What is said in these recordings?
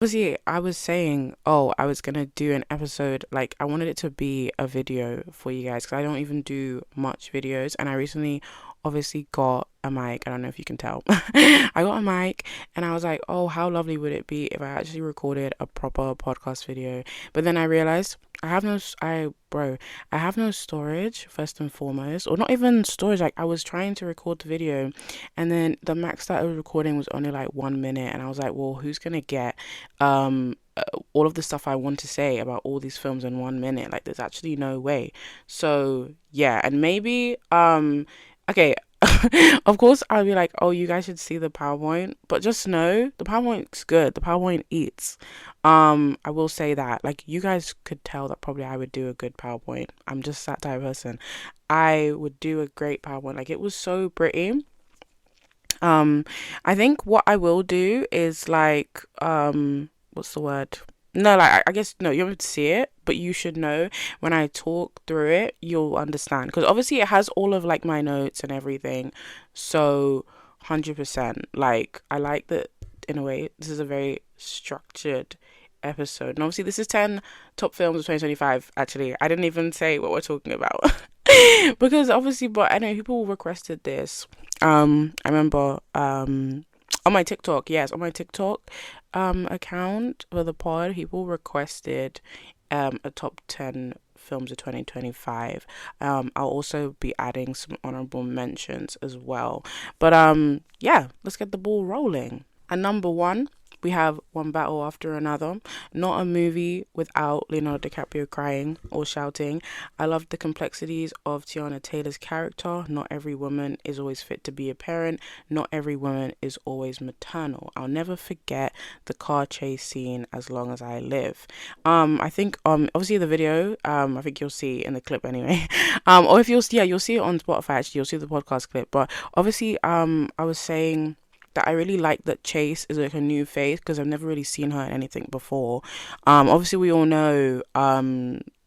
Obviously, I was saying, oh, I was gonna do an episode, like, I wanted it to be a video for you guys because I don't even do much videos. And I recently obviously got a mic. I don't know if you can tell. I got a mic and I was like, oh, how lovely would it be if I actually recorded a proper podcast video? But then I realized I have no storage, first and foremost, or not even storage. Like, I was trying to record the video and then the max that I was recording was only like 1 minute. And I was like, well, who's gonna get all of the stuff I want to say about all these films in 1 minute? Like, there's actually no way. So yeah, and maybe okay. Of course I'll be like, oh, you guys should see the PowerPoint, but just know the PowerPoint's good. The PowerPoint eats. I will say that. Like, you guys could tell that probably I would do a good PowerPoint. I'm just that type of person. I would do a great PowerPoint. Like, it was so pretty. Um, I think what I will do is like, what's the word? No, like I guess no, you won't see it, but you should know when I talk through it, you'll understand because obviously it has all of like my notes and everything. So, 100%. Like, I like that in a way. This is a very structured episode, and obviously this is 10 top films of 2025. Actually, I didn't even say what we're talking about. Because obviously, but I know people requested this. I remember on my TikTok, yes, on my TikTok account for the pod, people requested a top 10 films of 2025. I'll also be adding some honorable mentions as well. But yeah, let's get the ball rolling. And number one, we have One Battle After Another. Not a movie without Leonardo DiCaprio crying or shouting. I love the complexities of Tiana Taylor's character. Not every woman is always fit to be a parent. Not every woman is always maternal. I'll never forget the car chase scene as long as I live. I think obviously the video, I think you'll see in the clip anyway. Or if you'll see, yeah, you'll see it on Spotify actually, you'll see the podcast clip. But obviously I was saying that I really like that Chase is like a new face because I've never really seen her in anything before. Obviously we all know,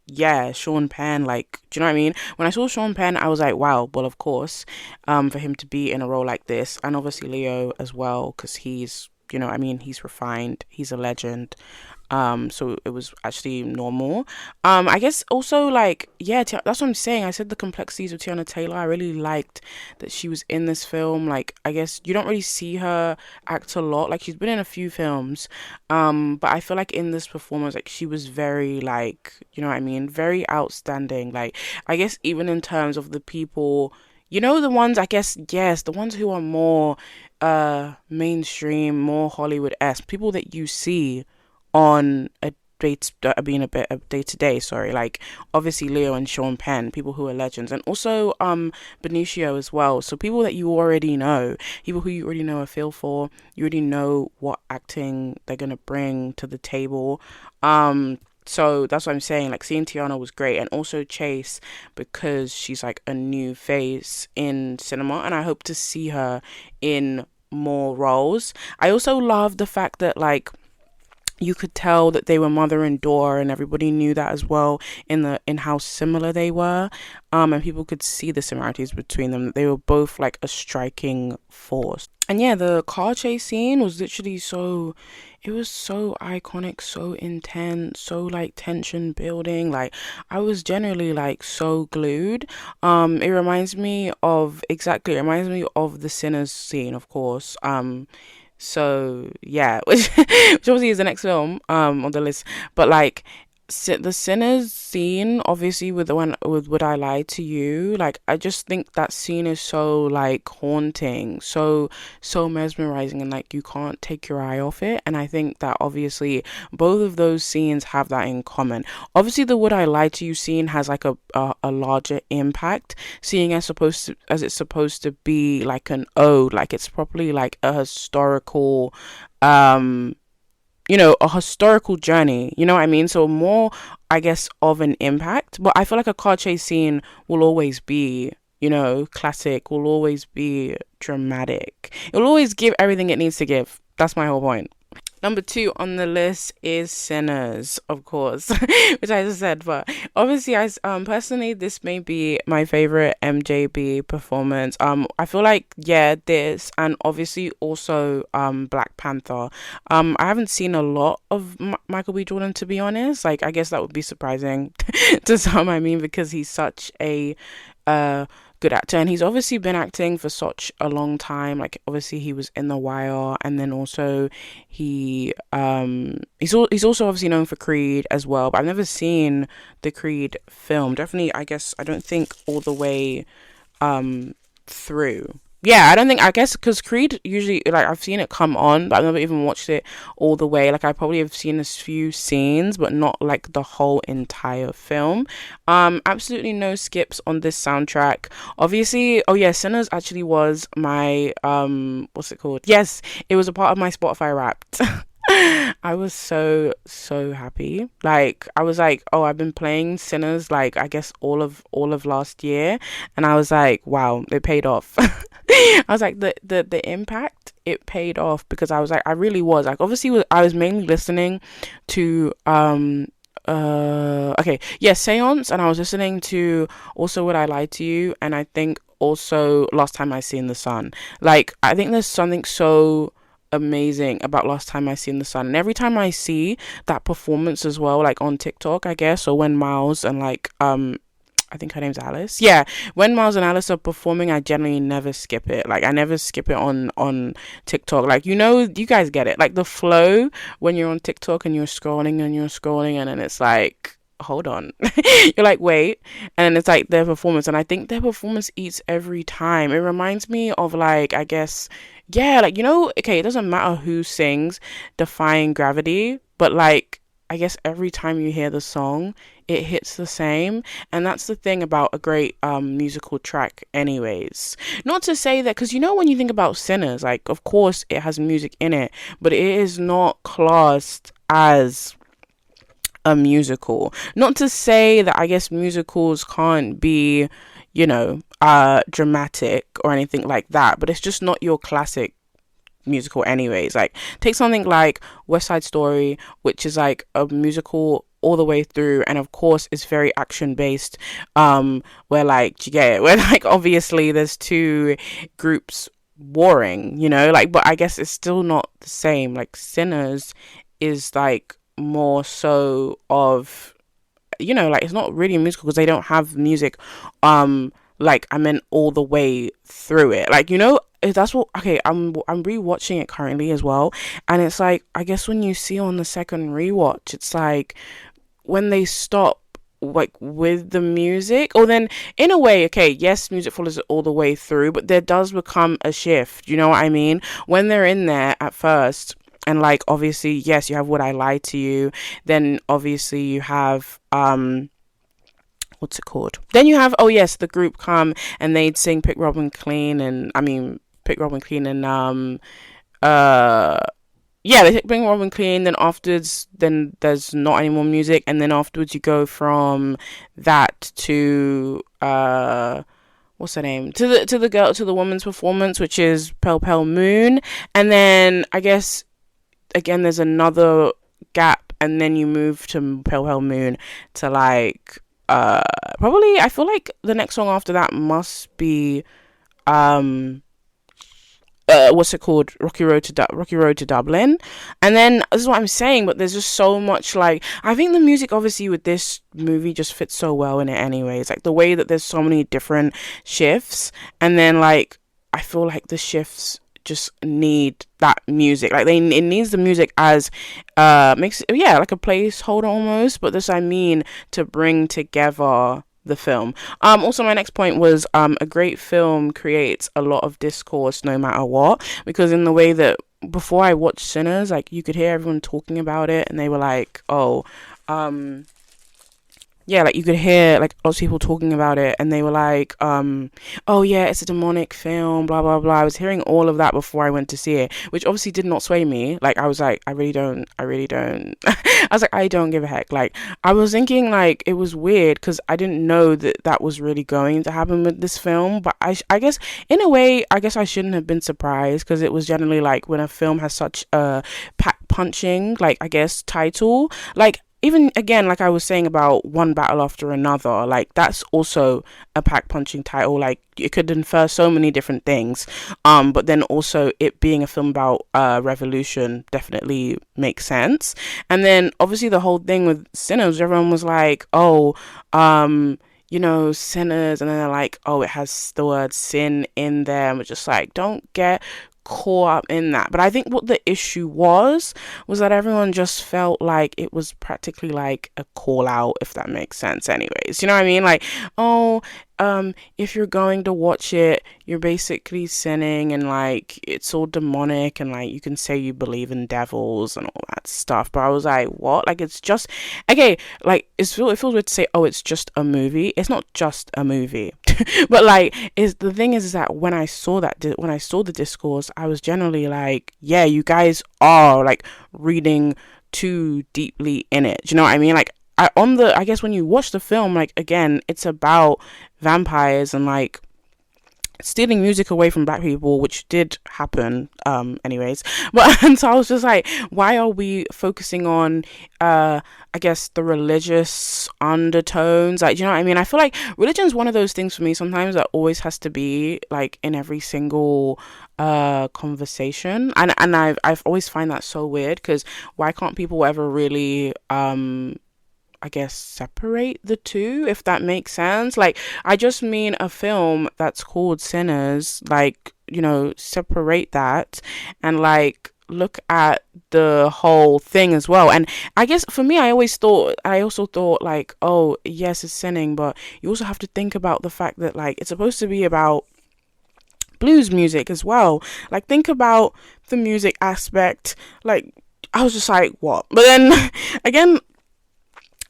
yeah, Sean Penn. Like, do you know what I mean? When I saw Sean Penn, I was like, wow. Well, of course, for him to be in a role like this, and obviously Leo as well, because he's, you know, I mean, he's refined, he's a legend. So it was actually normal. I guess also like, yeah, that's what I'm saying. I said the complexities of Tiana Taylor. I really liked that she was in this film. Like, I guess you don't really see her act a lot. Like, she's been in a few films, but I feel like in this performance, like, she was very like, you know what I mean, very outstanding. Like, I guess even in terms of the people. You know, the ones, I guess, yes, the ones who are more mainstream, more Hollywood-esque, people that you see on a bit being a bit of day to day, sorry, like obviously Leo and Sean Penn, people who are legends, and also Benicio as well. So people that you already know, people who you already know a feel for, you already know what acting they're gonna bring to the table. So that's what I'm saying. Like, seeing Tiana was great, and also Chase because she's like a new face in cinema, and I hope to see her in more roles. I also love the fact that like you could tell that they were mother and daughter and everybody knew that as well in how similar they were, and people could see the similarities between them. They were both like a striking force. And yeah, the car chase scene was literally so, it was so iconic, so intense, so like tension building. Like, I was generally like so glued. It reminds me of, exactly, it reminds me of the Sinners scene, of course. So yeah, which obviously is the next film on the list. But like, the Sinners scene, obviously with the one with Would I Lie to You, like I just think that scene is so like haunting, so mesmerizing, and like you can't take your eye off it. And I think that obviously both of those scenes have that in common. Obviously the Would I Lie to You scene has like a larger impact, seeing as it's supposed to be like an ode, like it's properly like a historical um a historical journey, you know what I mean? So more, I guess, of an impact. But I feel like a car chase scene will always be, classic, will always be dramatic. It will always give everything it needs to give. That's my whole point. Number two on the list is Sinners, of course, which I just said. But obviously, personally, this may be my favorite MJB performance. I feel like this, and obviously also Black Panther. I haven't seen a lot of Michael B. Jordan, to be honest. Like, I guess that would be surprising to some. I mean, because he's such a uh good actor, and he's obviously been acting for such a long time. Like, obviously he was in The Wire, and then also he's also obviously known for Creed as well, but I've never seen the Creed film. Definitely, I guess, I don't think all the way through. Yeah, I don't think, I guess, because Creed usually, like, I've seen it come on, but I've never even watched it all the way. Like, I probably have seen a few scenes, but not like the whole entire film. Absolutely no skips on this soundtrack. Obviously, oh yeah, Sinners actually was my what's it called? Yes, it was a part of my Spotify Wrapped. I was so happy. Like, I was like, oh, I've been playing Sinners, like, I guess all of last year, and I was like, wow, it paid off. I was like, the impact, it paid off, because I was like, I really was like, obviously I was mainly listening to okay, yeah, Seance, and I was listening to also Would I Lie to You, and I think also Last Time I Seen the Sun. Like, I think there's something so amazing about Last Time I Seen the Sun, and every time I see that performance as well, like on TikTok, I guess, or when Miles and like I think her name's Alice. Yeah, when Miles and Alice are performing, I generally never skip it. Like, I never skip it on TikTok. Like, you guys get it. Like, the flow when you're on TikTok and you're scrolling and you're scrolling, and then it's like, hold on. You're like, wait. And then it's like their performance, and I think their performance eats every time. It reminds me of, like, I guess, yeah, like, okay, it doesn't matter who sings Defying Gravity, but like, I guess every time you hear the song, it hits the same. And that's the thing about a great musical track anyways. Not to say that, because when you think about Sinners, like, of course it has music in it, but it is not classed as a musical. Not to say that I guess musicals can't be, dramatic or anything like that, but it's just not your classic musical anyways. Like, take something like West Side Story, which is like a musical all the way through, and of course it's very action based, where, like, do you get it, where, like, obviously there's two groups warring, like, but I guess it's still not the same. Like, Sinners is like more so of, like, it's not really a musical because they don't have music like, I meant all the way through it. Like, that's what, okay, I'm rewatching it currently as well, and it's like, I guess when you see on the second rewatch, it's like when they stop, like, with the music, or then in a way, okay, yes, music follows it all the way through, but there does become a shift, you know what I mean, when they're in there at first. And, like, obviously, yes, you have Would I Lie to You, then obviously you have what's it called? Then you have, oh yes, the group come and they'd sing Pick Robin Clean, and yeah, they bring Robin Clean. Then afterwards, then there's not any more music, and then afterwards you go from that to what's her name, to the woman's performance, which is Pale Pale Moon, and then I guess again there's another gap, and then you move to Pale Pale Moon to, like, probably, I feel like the next song after that must be what's it called, Rocky Road to Dublin. And then this is what I'm saying, but there's just so much, like, I think the music obviously with this movie just fits so well in it anyways, like the way that there's so many different shifts, and then, like, I feel like the shifts just need that music, like, it needs the music as makes it, yeah, like a placeholder almost, but this, I mean, to bring together the film. Also, my next point was a great film creates a lot of discourse no matter what, because in the way that before I watched Sinners, like, you could hear everyone talking about it, and they were like, oh, yeah, like, you could hear, like, lots of people talking about it, and they were like, oh yeah, it's a demonic film, blah blah blah. I was hearing all of that before I went to see it, which obviously did not sway me. Like, I was like, I really don't I was like, I don't give a heck. Like, I was thinking, like, it was weird because I didn't know that was really going to happen with this film, but I guess in a way, I guess I shouldn't have been surprised, because it was generally, like, when a film has such a punching, like, I guess, title. Like, even again, like I was saying about One Battle After Another, like that's also a pack punching title. Like it could infer so many different things. But then also it being a film about revolution definitely makes sense. And then obviously the whole thing with Sinners, everyone was like, oh, you know, sinners, and then they're like, oh, it has the word sin in there. And we're just like, don't get caught up in that. But I think what the issue was that everyone just felt like it was practically like a call out, if that makes sense. Anyways, you know what I mean? Like, oh, if you're going to watch it, you're basically sinning, and like it's all demonic, and like you can say you believe in devils and all that stuff. But I was like, what? Like, it's just okay. Like it feels weird to say, oh, it's just a movie. It's not just a movie. But like, is the thing is that when I saw the discourse, I was generally like, yeah, you guys are like reading too deeply in it. Do you know what I mean? Like, I guess when you watch the film, like, again, it's about vampires and like stealing music away from black people, which did happen anyways. But and so I was just like, why are we focusing on I guess the religious undertones? Like, do you know what I mean? I feel like religion is one of those things for me sometimes that always has to be like in every single conversation, and I've always find that so weird, because why can't people ever really I guess separate the two, if that makes sense? Like, I just mean a film that's called Sinners, like, you know, separate that and like look at the whole thing as well. And I guess for me, I also thought like, oh yes, it's sinning, but you also have to think about the fact that like it's supposed to be about blues music as well. Like, think about the music aspect. Like, I was just like, what? But then again,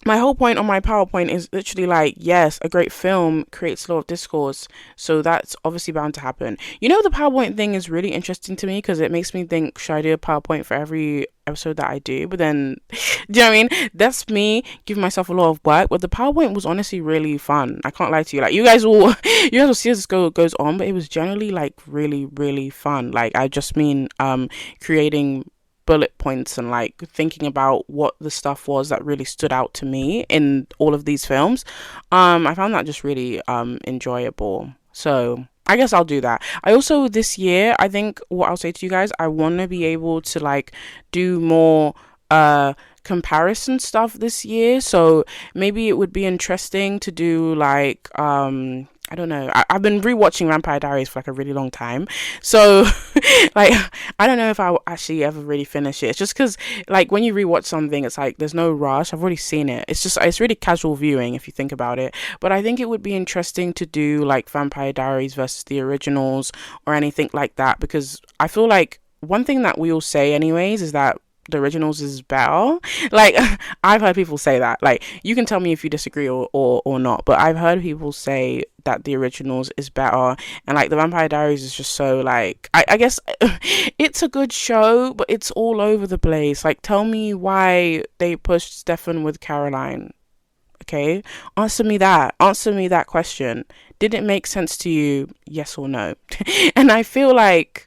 my whole point on my PowerPoint is literally like, yes, a great film creates a lot of discourse, so that's obviously bound to happen. You know, the PowerPoint thing is really interesting to me because it makes me think, should I do a PowerPoint for every episode that I do? But then, do you know what I mean? That's me giving myself a lot of work, but the PowerPoint was honestly really fun. I can't lie to you. Like, you guys will see as this goes on, but it was generally like really, really fun. Like, I just mean creating bullet points and like thinking about what the stuff was that really stood out to me in all of these films. I found that just really enjoyable. So I guess I'll do that. I also, this year, I think what I'll say to you guys, I want to be able to like do more comparison stuff this year. So maybe it would be interesting to do like I don't know. I've been rewatching Vampire Diaries for like a really long time. So, like, I don't know if I'll actually ever really finish it. It's just because, like, when you rewatch something, it's like, there's no rush. I've already seen it. It's really casual viewing if you think about it. But I think it would be interesting to do, like, Vampire Diaries versus the originals or anything like that. Because I feel like one thing that we all say anyways is that the originals is better. Like, I've heard people say that. Like, you can tell me if you disagree or not, but I've heard people say that the originals is better, and like the Vampire Diaries is just so like, I guess it's a good show, but it's all over the place. Like, tell me why they pushed Stefan with Caroline. Okay, answer me that question. Did it make sense to you? Yes or no? And I feel like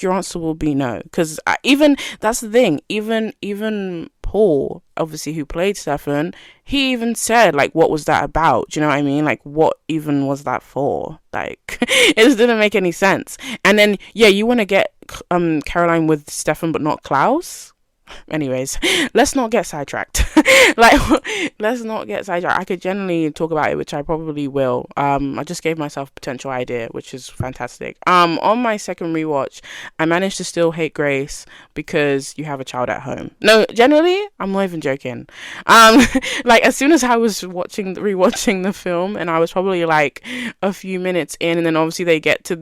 your answer will be no, because even that's the thing, even Paul, obviously, who played Stefan, he even said like, what was that about? Do you know what I mean? Like, what even was that for? Like, it just didn't make any sense. And then yeah, you want to get Caroline with Stefan but not Klaus. Anyways, let's not get sidetracked. Like, let's not get sidetracked. I could generally talk about it, which I probably will. I just gave myself a potential idea, which is fantastic. On my second rewatch, I managed to still hate Grace because you have a child at home. No, generally, I'm not even joking. Like, as soon as I was rewatching the film, and I was probably like a few minutes in, and then obviously they get to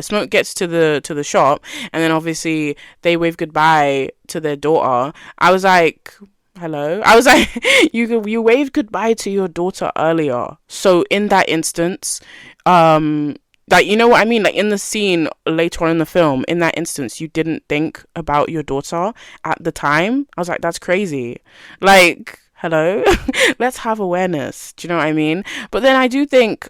Smoke gets to the shop, and then obviously they wave goodbye to their daughter. I was like, hello? I was like, you waved goodbye to your daughter earlier. So in that instance, like, you know what I mean? Like, in the scene later on in the film, in that instance, you didn't think about your daughter at the time. I was like, that's crazy. Like, hello? Let's have awareness. Do you know what I mean? But then I do think,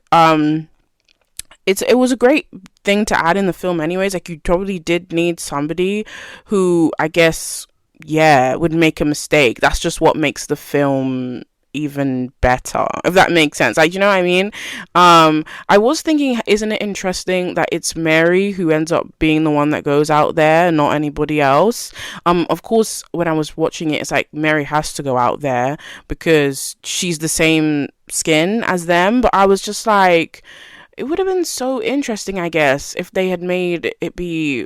it was a great thing to add in the film anyways. Like, you totally did need somebody who, I guess, yeah, would make a mistake. That's just what makes the film even better, if that makes sense. Like, you know what I mean? I was thinking, isn't it interesting that it's Mary who ends up being the one that goes out there, not anybody else? Of course, when I was watching it, it's like Mary has to go out there because she's the same skin as them. But I was just like, it would have been so interesting, I guess, if they had made it be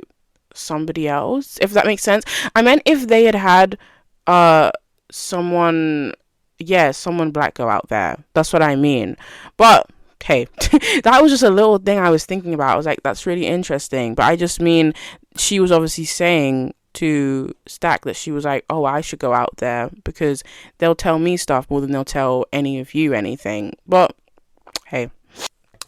somebody else, if that makes sense. I meant if they had had uh someone, yeah, someone black go out there. That's what I mean. But hey, that was just a little thing I was thinking about. I was like, that's really interesting. But I just mean, she was obviously saying to Stack that she was like, oh, I should go out there because they'll tell me stuff more than they'll tell any of you anything. But hey.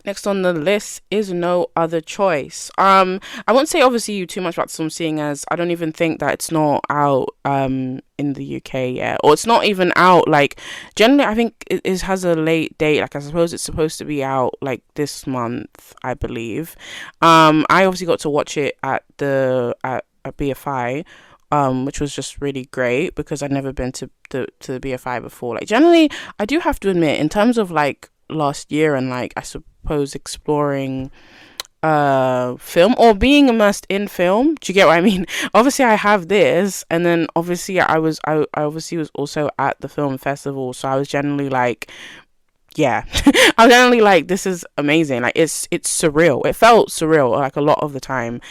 Next on the list is No Other Choice. I won't say obviously you too much about this film, seeing as I don't even think that it's not out in the UK yet, or it's not even out. Like, generally, I think it has a late date. Like, I suppose it's supposed to be out like this month, I believe. I obviously got to watch it at BFI. Which was just really great because I'd never been to the BFI before. Like, generally, I do have to admit, in terms of like last year and like, I suppose, exploring film or being immersed in film, do you get what I mean? Obviously I have this, and then obviously I obviously was also at the film festival, so I was generally like, yeah, I was generally like, this is amazing. Like, it's surreal. It felt surreal like a lot of the time,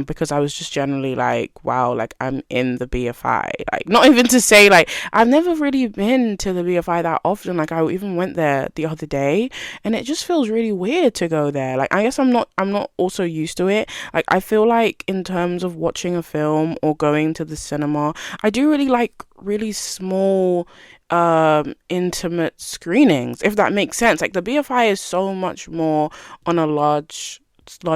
because I was just generally like, wow, like I'm in the BFI. Like, not even to say like I've never really been to the BFI that often. Like, I even went there the other day, and it just feels really weird to go there. Like, I guess I'm not also used to it. Like, I feel like in terms of watching a film or going to the cinema, I do really like really small intimate screenings, if that makes sense. Like, the BFI is so much more on a large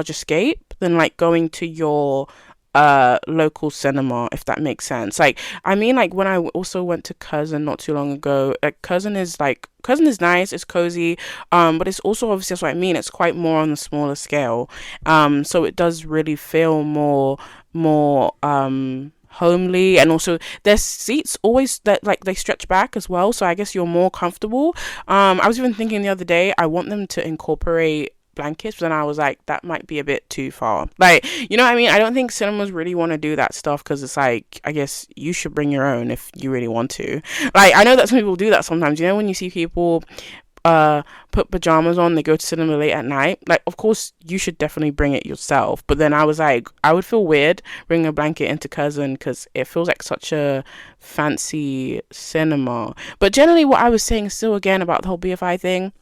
escape than like going to your local cinema, if that makes sense. Like, I mean, like when I also went to Cousin not too long ago, like Cousin is nice, it's cozy, but it's also, obviously, that's what I mean, it's quite more on the smaller scale, so it does really feel more homely, and also their seats always that like they stretch back as well, so I guess you're more comfortable. I was even thinking the other day, I want them to incorporate blankets, but then I was like, that might be a bit too far. Like, you know what I mean? I don't think cinemas really want to do that stuff, because it's like, I guess you should bring your own if you really want to. Like, I know that some people do that sometimes, you know, when you see people put pajamas on, they go to cinema late at night. Like, of course you should definitely bring it yourself, but then I was like, I would feel weird bringing a blanket into Cousin because it feels like such a fancy cinema. But generally, what I was saying still again about the whole BFI thing,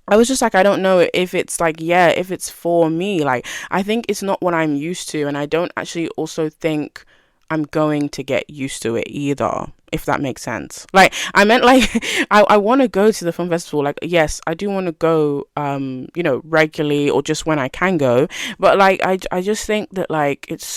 I was just like, I don't know if it's like, yeah, if it's for me. Like, I think it's not what I'm used to, and I don't actually also think I'm going to get used to it either, if that makes sense. Like, I meant like, I want to go to the film festival. Like, yes, I do want to go, you know, regularly or just when I can go. But like, I just think that like, it's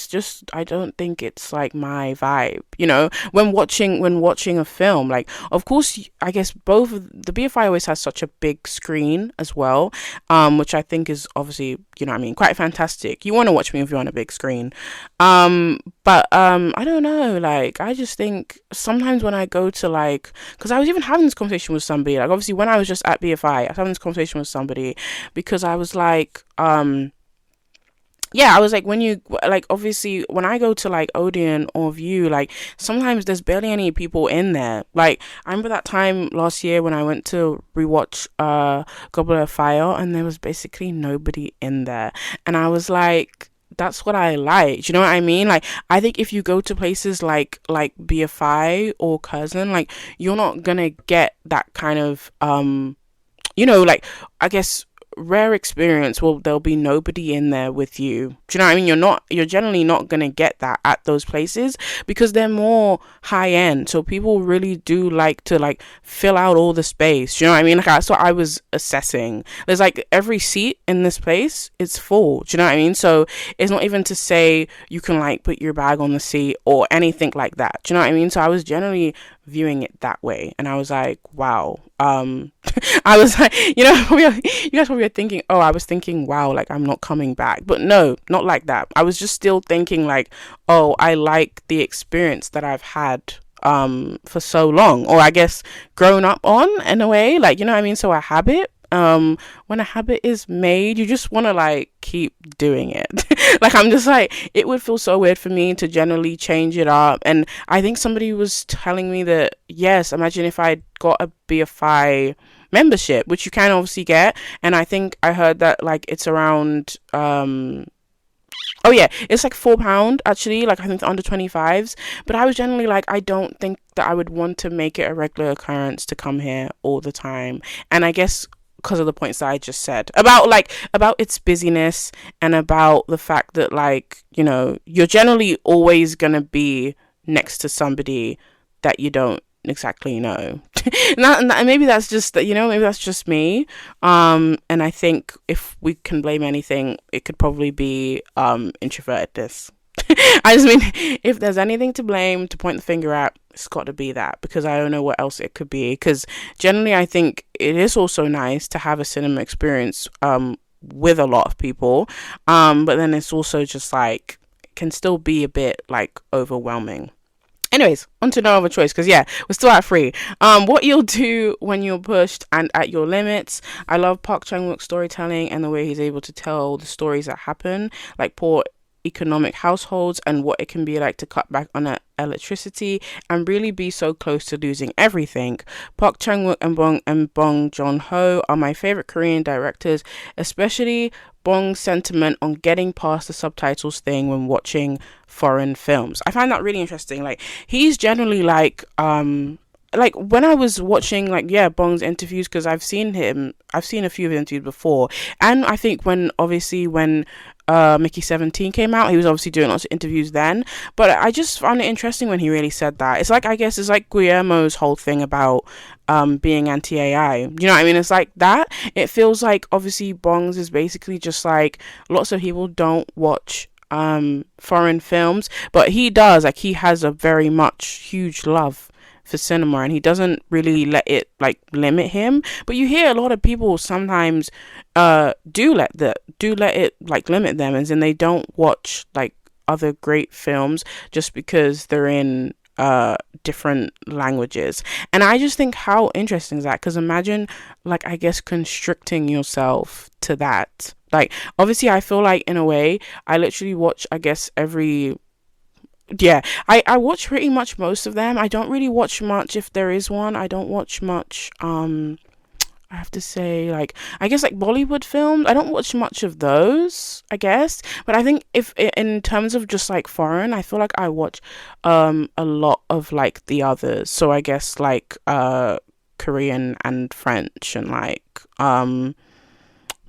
just, I don't think it's like my vibe, you know, when watching a film. Like, of course, I guess both of the BFI always has such a big screen as well, which I think is obviously, you know what I mean, quite fantastic. You want to watch movies on a big screen. But I don't know, like, I just think sometimes when I go to like, because I was even having this conversation with somebody, like, obviously when I was just at BFI, I was having this conversation with somebody because I was like, yeah, I was like, when you, like, obviously when I go to like Odeon or View, like, sometimes there's barely any people in there. Like, I remember that time last year when I went to rewatch Goblet of Fire, and there was basically nobody in there, and I was like, that's what I like. Do you know what I mean? Like, I think if you go to places like BFI or Cousin, like, you're not gonna get that kind of you know, like, I guess rare experience. Well, there'll be nobody in there with you. Do you know what I mean? You're generally not gonna get that at those places because they're more high end, so people really do like to like fill out all the space. Do you know what I mean? Like, that's what I was assessing. There's like every seat in this place is full. Do you know what I mean? So it's not even to say you can like put your bag on the seat or anything like that. Do you know what I mean? So I was generally viewing it that way. And I was like, wow. I was like, you guys probably are thinking, oh, I was thinking, wow, like I'm not coming back. But no, not like that. I was just still thinking like, oh, I like the experience that I've had for so long, or I guess grown up on, in a way, like, you know what I mean? So a habit, when a habit is made, you just want to like keep doing it. Like, I'm just like, it would feel so weird for me to generally change it up. And I think somebody was telling me that, yes, imagine if I got a BFI membership, which you can obviously get, and I think I heard that like it's around oh yeah, it's like £4 actually, like I think the under 25s. But I was generally like, I don't think that I would want to make it a regular occurrence to come here all the time. And I guess because of the points that I just said about its busyness, and about the fact that, like, you're generally always gonna be next to somebody that you don't exactly know. And maybe that's just that, maybe that's just me. And I think if we can blame anything, it could probably be introvertedness. I just mean, if there's anything to blame, to point the finger at, it's got to be that, because I don't know what else it could be. Because generally, I think it is also nice to have a cinema experience with a lot of people, but then it's also just like, it can still be a bit like overwhelming. Anyways, on to No Other Choice, because yeah, we're still at 3. What you'll do when you're pushed and at your limits. I love Park Chan-wook's storytelling and the way he's able to tell the stories that happen, like poor economic households, and what it can be like to cut back on electricity and really be so close to losing everything. Park Chan-wook and Bong Joon-ho are my favorite Korean directors, especially Bong's sentiment on getting past the subtitles thing when watching foreign films. I find that really interesting. Like, he's generally like when I was watching Bong's interviews, because I've seen a few of his interviews before, and I think when Mickey 17 came out, he was obviously doing lots of interviews then, but I just found it interesting when he really said that. It's like, I guess it's like Guillermo's whole thing about being anti-AI, you know what I mean? It's like that. It feels like obviously Bong's is basically just like, lots of people don't watch foreign films, but he does. Like, he has a very much huge love for cinema, and he doesn't really let it like limit him. But you hear a lot of people sometimes do let it like limit them, as in they don't watch like other great films just because they're in different languages. And I just think, how interesting is that? Because imagine, like, I guess constricting yourself to that. Like, obviously I feel like, in a way, I literally watch, I guess, I watch pretty much most of them. I don't really watch much, if there is one. I don't watch much I have to say, like, I guess like Bollywood films, I don't watch much of those, I guess. But I think, if in terms of just like foreign, I feel like I watch a lot of like the others. So I guess like Korean and French, and like trying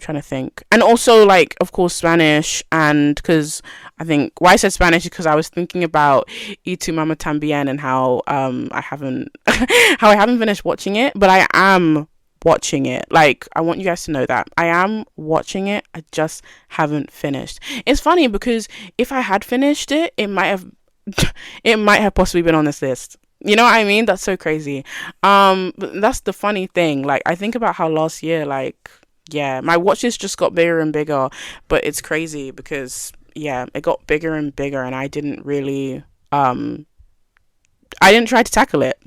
to think, and also like, of course, Spanish. And because I think why I said Spanish is because I was thinking about Y Tu Mama Tambien, and how I haven't finished watching it, but I am watching it. Like, I want you guys to know that I am watching it, I just haven't finished. It's funny because if I had finished it, it might have possibly been on this list. You know what I mean? That's so crazy. But that's the funny thing. Like, I think about how last year, like, yeah, my watch list just got bigger and bigger, but it's crazy because, yeah, it got bigger and bigger, and I didn't really I didn't try to tackle it.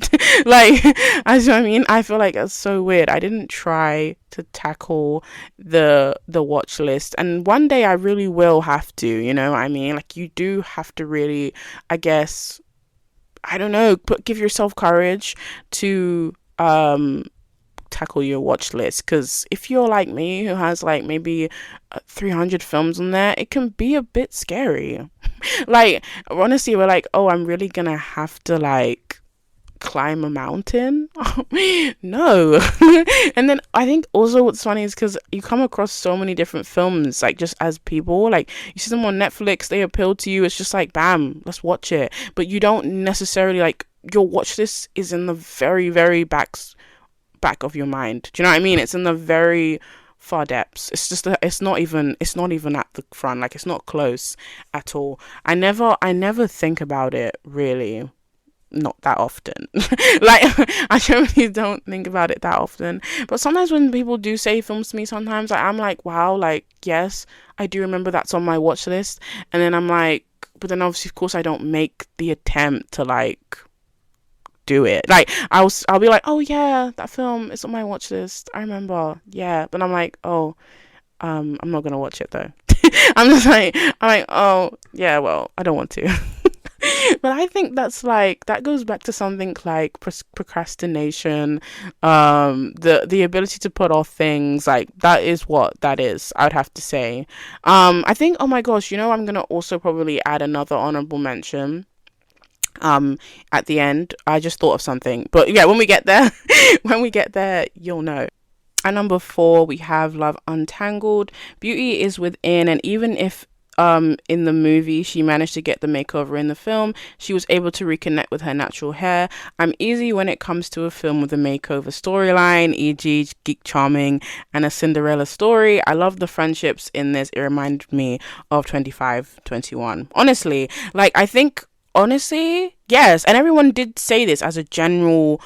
Like, I know what I mean? I feel like it's so weird. I didn't try to tackle the watch list, and one day I really will have to, you know what I mean? Like, you do have to really, I guess, I don't know, give yourself courage to tackle your watch list, because if you're like me, who has like maybe 300 films on there, it can be a bit scary. Like, honestly, we're like, oh, I'm really gonna have to like climb a mountain. No. And then I think also what's funny is because you come across so many different films, like, just as people, like, you see them on Netflix, they appeal to you, it's just like, bam, let's watch it. But you don't necessarily, like, your watch list is in the very, very back of your mind. Do you know what I mean? It's in the very far depths. It's just it's not even at the front. Like, it's not close at all. I never think about it, really. not that often. Like, I generally don't think about it that often. But sometimes when people do say films to me, sometimes I'm like, wow, like, yes, I do remember that's on my watch list. And then I'm like, but then obviously, of course, I don't make the attempt to like do it. Like, I'll be like, oh yeah, that film is on my watch list. I remember. Yeah. Then I'm like, oh, I'm not gonna watch it though. I'm like, oh yeah, well, I don't want to. But I think that's like, that goes back to something like procrastination, the ability to put off things. Like, that is what that is, I would have to say. I think, oh my gosh, I'm gonna also probably add another honorable mention at the end. I just thought of something, but yeah, when we get there, when we get there, you'll know. At number 4, we have Love Untangled. Beauty is within, and even if in the movie she managed to get the makeover in the film, she was able to reconnect with her natural hair. I'm easy when it comes to a film with a makeover storyline, e.g. Geek Charming and a Cinderella story. I love the friendships in this. It reminded me of 25-21. Honestly, like, I think, honestly, yes, and everyone did say this as a general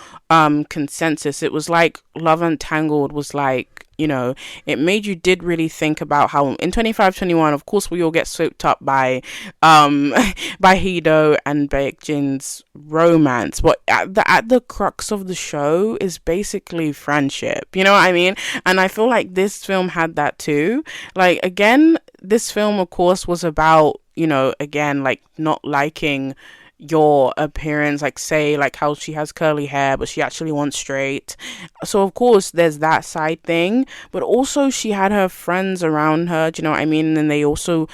consensus. It was like Love Untangled was like, it made you did really think about how in 25-21, of course, we all get swept up by by Hido and Baekjin's romance, but at the crux of the show is basically friendship, you know what I mean? And I feel like this film had that too. Like, again, this film, of course, was about, again, like, not liking your appearance, like, say, like how she has curly hair but she actually wants straight. So of course there's that side thing, but also she had her friends around her, do you know what I mean? And they also,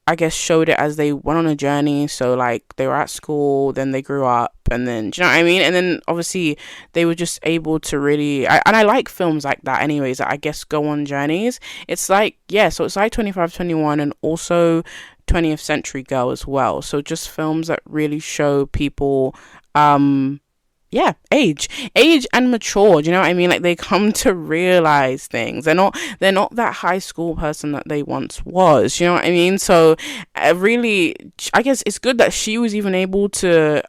I guess, showed it as they went on a journey. So like, they were at school, then they grew up, and then, do you know what I mean? And then obviously they were just able to really, and I like films like that anyways, that I guess go on journeys. It's like, yeah, so it's like 25-21 and also 20th Century Girl as well. So just films that really show people yeah, age and mature, do you know what I mean? Like, they come to realize things. They're not that high school person that they once was, you know what I mean? So really, I guess it's good that she was even able to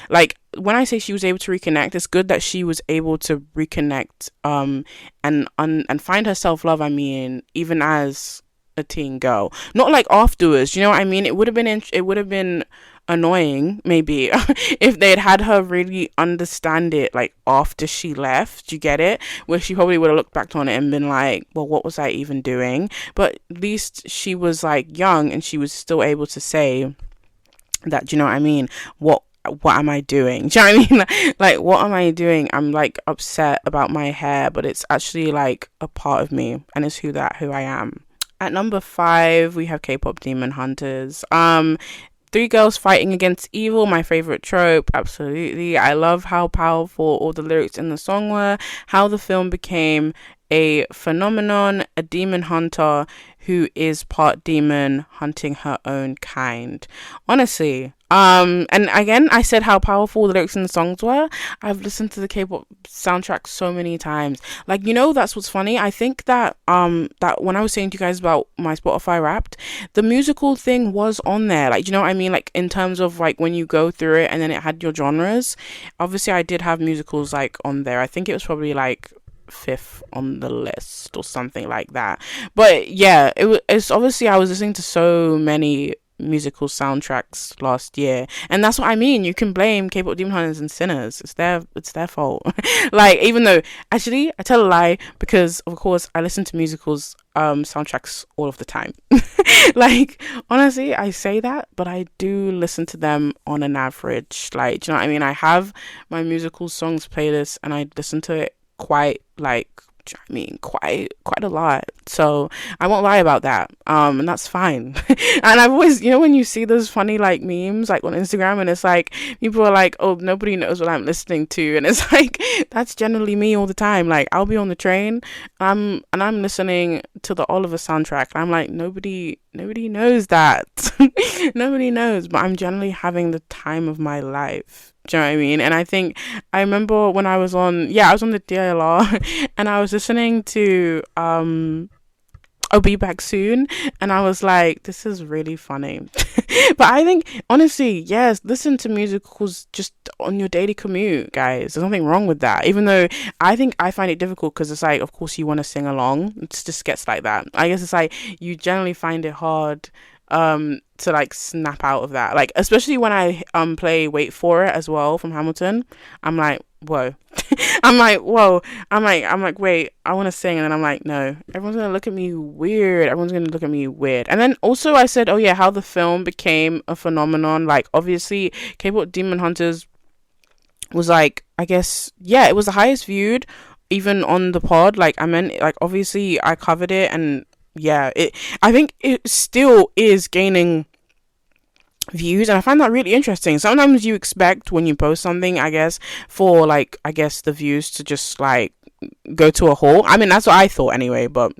like, when I say she was able to reconnect, it's good that she was able to reconnect and find her self-love, I mean, even as a teen girl, not like afterwards, you know what I mean? It would have been annoying maybe if they'd had her really understand it like after she left, you get it, where she probably would have looked back on it and been like, well, what was I even doing? But at least she was like young and she was still able to say that, do you know what I mean, what am I doing? Do you know what I mean? Like, what am I doing? I'm like upset about my hair, but it's actually like a part of me, and it's who I am. At number 5, we have K-pop Demon Hunters. Three girls fighting against evil, my favorite trope, absolutely. I love how powerful all the lyrics in the song were, how the film became a phenomenon, a demon hunter who is part demon hunting her own kind. Honestly, and again, I said how powerful the lyrics in the songs were. I've listened to the K-pop soundtrack so many times. Like, that's what's funny. I think that that when I was saying to you guys about my Spotify Wrapped, the musical thing was on there. Like, you know what I mean? Like, in terms of like when you go through it and then it had your genres. Obviously, I did have musicals like on there. I think it was probably like 5th on the list or something like that. But yeah, it's obviously, I was listening to so many musical soundtracks last year, and that's what I mean. You can blame K-pop Demon Hunters and Sinners. It's their fault. Like, even though, actually, I tell a lie, because of course I listen to musicals soundtracks all of the time. Like, honestly, I say that, but I do listen to them on an average. Like, do you know what I mean? I have my musical songs playlist and I listen to it quite, like, I mean, quite a lot. So I won't lie about that. And that's fine. And I've always, when you see those funny like memes like on Instagram, and it's like people are like, oh, nobody knows what I'm listening to, and it's like, that's generally me all the time. Like, I'll be on the train, and I'm listening to the Oliver soundtrack, and I'm like, nobody knows that. Nobody knows, but I'm generally having the time of my life. Do you know what I mean? And I think I remember when I was on the DLR and I was listening to I'll be back soon. And I was like, this is really funny. But I think, honestly, yes, listen to musicals just on your daily commute, guys. There's nothing wrong with that. Even though I think I find it difficult because it's like, of course, you want to sing along. It just gets like that. I guess it's like you generally find it hard to like snap out of that, like especially when I play Wait For It as well from Hamilton. I'm like, whoa. I'm like, wait, I want to sing, and then I'm like, no, everyone's gonna look at me weird. And then also I said, oh yeah, how the film became a phenomenon. Like obviously K-pop Demon Hunters was like, I guess, yeah, it was the highest viewed even on the pod. Like I meant, like obviously I covered it, and yeah, I think it still is gaining views, and I find that really interesting. Sometimes you expect when you post something, I guess, for like, I guess the views to just like go to a halt. I mean, that's what I thought anyway, but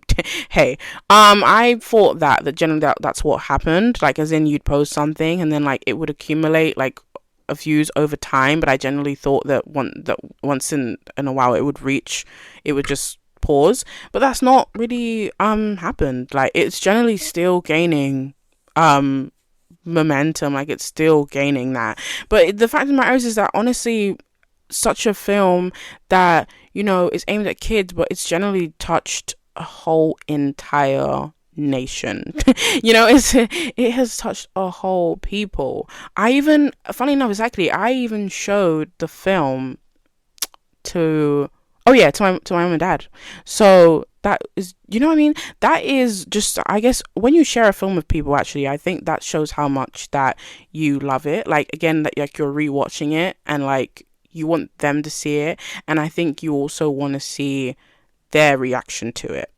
hey, I thought that generally that's what happened, like as in you'd post something and then like it would accumulate like views over time, but I generally thought that once in a while it would just pause, but that's not really happened. Like it's generally still gaining momentum, like it's still gaining that. But the fact of the matter is that honestly, such a film that, you know, is aimed at kids, but it's generally touched a whole entire nation. You know, it has touched a whole people. Funny enough, exactly, I even showed the film to to my mom and dad. So that is, you know what I mean, that is just, I guess, when you share a film with people, actually, I think that shows how much that you love it. Like again, that like you're rewatching it and like you want them to see it, and I think you also want to see their reaction to it.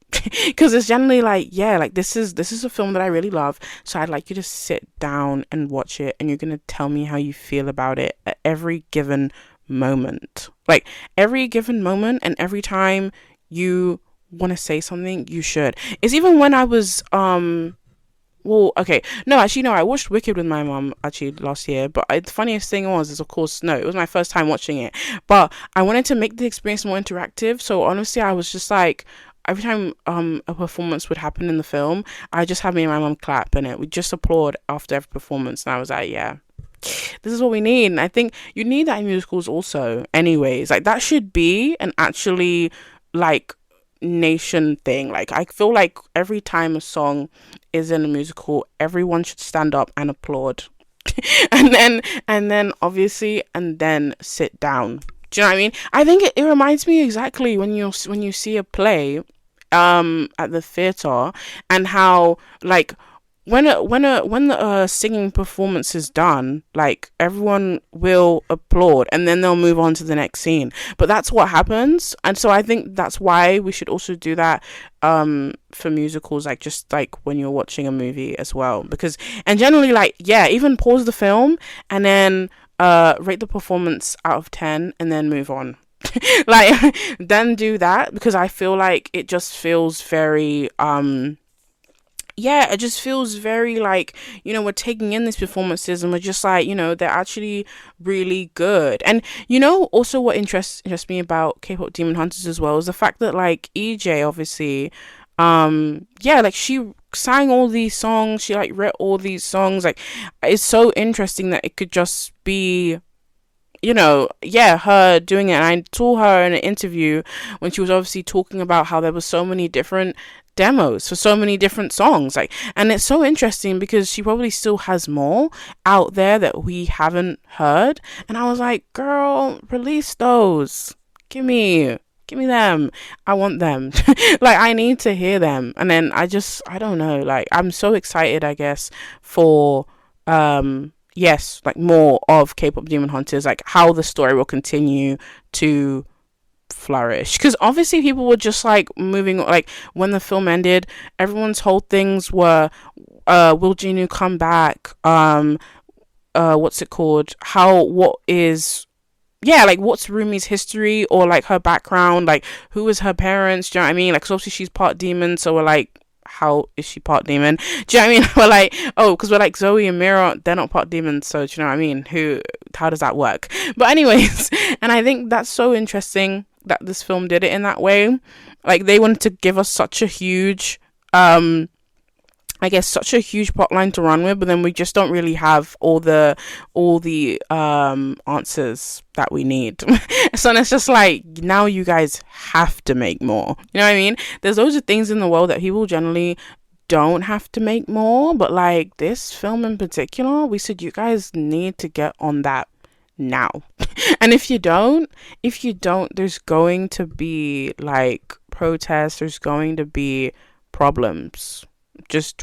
Because it's generally like, yeah, like this is a film that I really love, so I'd like you to sit down and watch it, and you're gonna tell me how you feel about it at every given moment. Like every given moment, and every time you want to say something, you should. It's even when I was well, okay, no, actually, no, I watched Wicked with my mum actually last year, but the funniest thing is of course, no, it was my first time watching it, but I wanted to make the experience more interactive. So honestly, I was just like, every time a performance would happen in the film, I just had me and my mum clap, and we just applaud after every performance, and I was like, yeah, this is what we need. And I think you need that in musicals also anyways. Like that should be an actually like nation thing. Like I feel like every time a song is in a musical, everyone should stand up and applaud. and then obviously, and then sit down. Do you know what I mean? I think it reminds me exactly when you see a play at the theater, and how like when the singing performance is done, like everyone will applaud and then they'll move on to the next scene. But that's what happens, and so I think that's why we should also do that for musicals, like just like when you're watching a movie as well. Because, and generally, like, yeah, even pause the film and then rate the performance out of 10 and then move on. Like then do that, because I feel like it just feels very yeah, it just feels very like, you know, we're taking in these performances and we're just like, you know, they're actually really good. And, you know, also what interests me about K-pop Demon Hunters as well is the fact that like EJ obviously, yeah, like she sang all these songs, she like wrote all these songs. Like it's so interesting that it could just be, you know, yeah, her doing it. And I saw her in an interview when she was obviously talking about how there were so many different demos for so many different songs, like, and it's so interesting because she probably still has more out there that we haven't heard. And I was like, girl, release those, give me them, I want them. Like I need to hear them. And then I don't know, like I'm so excited, I guess, for yes, like more of K-pop Demon Hunters, like how the story will continue to flourish. Because obviously people were just like moving, like when the film ended, everyone's whole things were will Jinu come back, what's it called, what is, yeah, like what's Rumi's history, or like her background, like who is her parents, do you know what I mean? Like, 'cause obviously she's part demon, so we're like, how is she part demon? Do you know what I mean? We're like, oh, because we're like Zoe and Mira, they're not part demon, so do you know what I mean? How does that work? But anyways, and I think that's so interesting that this film did it in that way. Like they wanted to give us such a huge I guess such a huge plot line to run with, but then we just don't really have all the answers that we need. So it's just like, now you guys have to make more. You know what I mean? There's loads of things in the world that people generally don't have to make more, but like this film in particular, we said you guys need to get on that now. And if you don't, there's going to be like protests, there's going to be problems.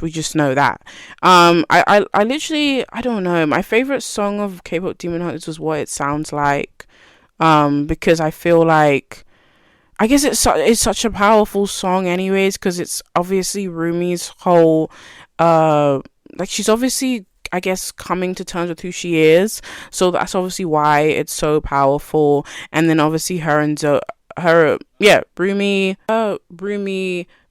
We just know that. I literally, I don't know, my favorite song of K-pop Demon Hunters was What It Sounds Like, because I feel like, I guess it's such a powerful song anyways, because it's obviously Rumi's whole like, she's obviously, I guess, coming to terms with who she is, so that's obviously why it's so powerful. And then obviously Rumi,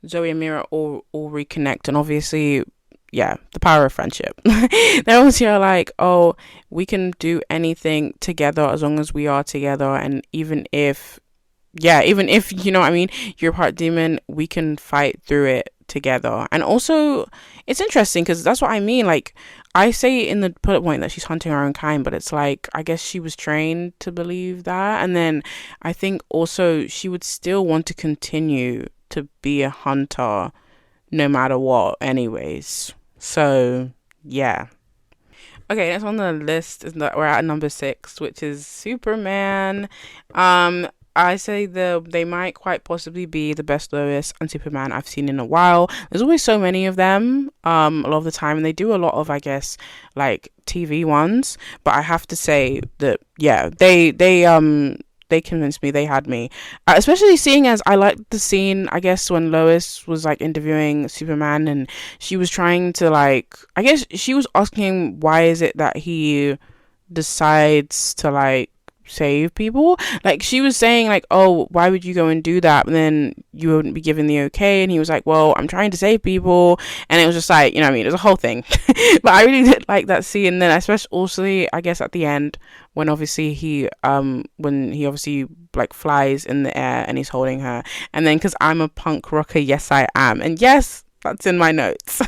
Zoe and Mira all reconnect, and obviously, yeah, the power of friendship. They obviously are like, oh, we can do anything together as long as we are together, and even if you know what I mean, you're part demon, we can fight through it together. And also, it's interesting because that's what I mean. Like, I say in the bullet point that she's hunting her own kind, but it's like, I guess she was trained to believe that, and then I think also she would still want to continue to be a hunter no matter what, anyways. So yeah. Okay, next on the list is that we're at number 6, which is Superman. I say they might quite possibly be the best Lois and Superman I've seen in a while. There's always so many of them, a lot of the time, and they do a lot of, I guess, like TV ones. But I have to say that, yeah, they convinced me. They had me, especially seeing as I liked the scene, I guess, when Lois was like interviewing Superman, and she was trying to, like, I guess she was asking him why is it that he decides to like save people. Like, she was saying like, oh, why would you go and do that, and then you wouldn't be given the okay? And he was like, well, I'm trying to save people. And it was just like, you know what I mean, it was a whole thing. But I really did like that scene. And then especially also, I guess, at the end, when obviously when he obviously like flies in the air and he's holding her, and then, because I'm a punk rocker, yes I am, and yes, that's in my notes.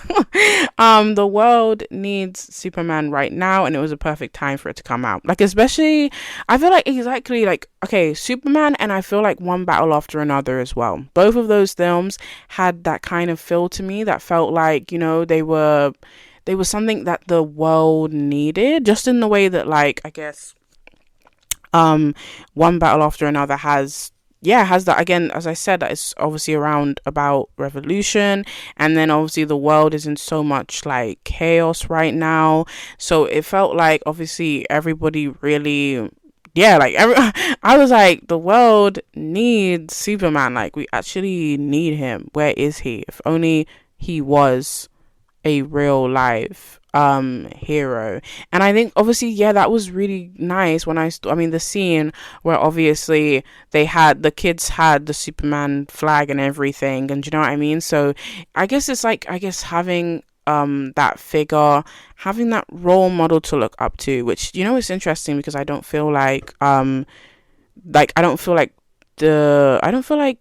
The world needs Superman right now, and it was a perfect time for it to come out. Like, especially, I feel like, exactly, like, okay, Superman, and I feel like One Battle After Another as well. Both of those films had that kind of feel to me that felt like, you know, they were something that the world needed, just in the way that, like, I guess, One Battle After Another has that, again, as I said, that it's obviously around about revolution, and then obviously the world is in so much like chaos right now, so it felt like obviously everybody really, yeah, like I was like, the world needs Superman, like, we actually need him. Where is he? If only he was a real life hero. And I think obviously, yeah, that was really nice when I mean, the scene where obviously the kids had the Superman flag and everything, and you know what I mean. So I guess it's like, I guess, having that figure, having that role model to look up to, which, you know, is interesting, because I don't feel like I don't feel like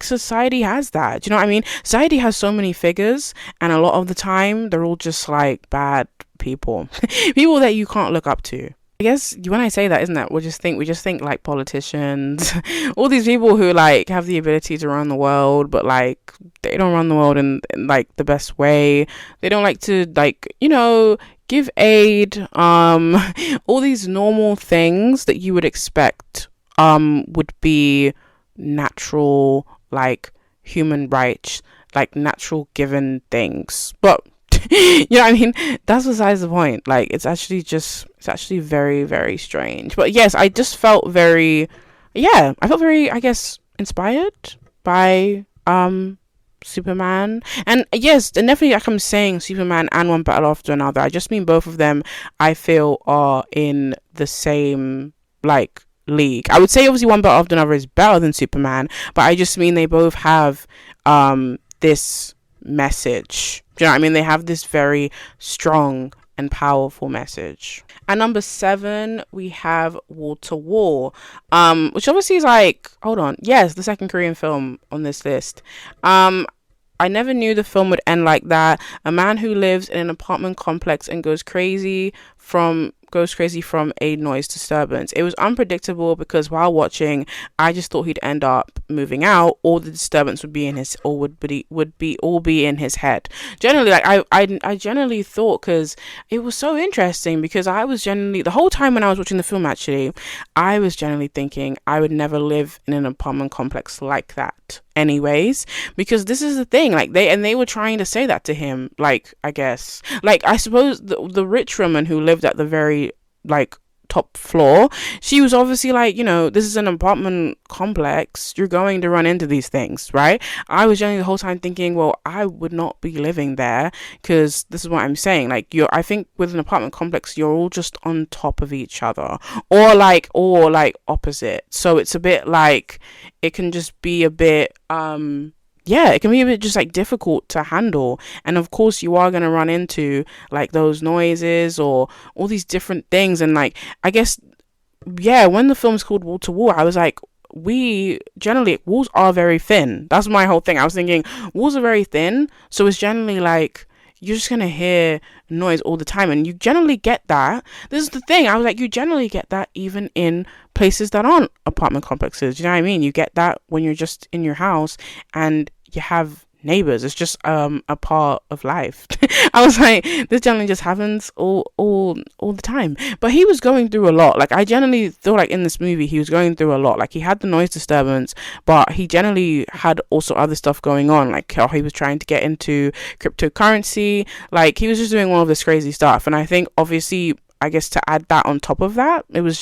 society has that. Do you know what I mean? Society has so many figures, and a lot of the time they're all just like bad people, people that you can't look up to. I guess when I say that, isn't that, we just think like politicians, all these people who like have the ability to run the world, but like they don't run the world in like the best way. They don't like to, like, you know, give aid, all these normal things that you would expect would be natural, like human rights, like natural given things. But you know what I mean, that's besides the point. Like, it's actually very, very strange. But yes, I just felt very, I guess, inspired by Superman. And yes, and definitely, like I'm saying, Superman and One Battle After Another, I just mean both of them, I feel, are in the same like league. I would say obviously One Battle After Another is better than Superman, but I just mean they both have this message. Do you know what I mean? They have this very strong and powerful message. At number 7, we have Wall to War, which obviously is like, hold on, yes, the second Korean film on this list. I never knew the film would end like that. A man who lives in an apartment complex and goes crazy from a noise disturbance. It was unpredictable because while watching, I just thought he'd end up moving out, or the disturbance would be in his, or would be in his head. Generally, like I generally thought, because it was so interesting, because I was generally, the whole time when I was watching the film, actually, I was generally thinking I would never live in an apartment complex like that anyways, because this is the thing, like they were trying to say that to him, like, I guess, like, I suppose the rich woman who lived at the very, like, top floor, she was obviously like, this is an apartment complex, you're going to run into these things, right? I was generally the whole time thinking, well, I would not be living there, because this is what I'm saying, like, I think with an apartment complex, you're all just on top of each other, or like opposite, so it's a bit like, it can just be a bit yeah, it can be a bit just like difficult to handle. And of course, you are going to run into like those noises or all these different things. And like, I guess, yeah, when the film's called Wall to Wall, I was like, walls are very thin. That's my whole thing. I was thinking, walls are very thin. So it's generally like, you're just going to hear noise all the time. And you generally get that. This is the thing. I was like, you generally get that even in places that aren't apartment complexes. You know what I mean? You get that when you're just in your house and you have neighbors. It's just a part of life. I was like, this generally just happens all the time. But he was going through a lot. Like, I generally feel like in this movie he was going through a lot. Like, he had the noise disturbance, but he generally had also other stuff going on, like how he was trying to get into cryptocurrency. Like, he was just doing all of this crazy stuff. And I think, obviously, I guess to add that on top of that, it was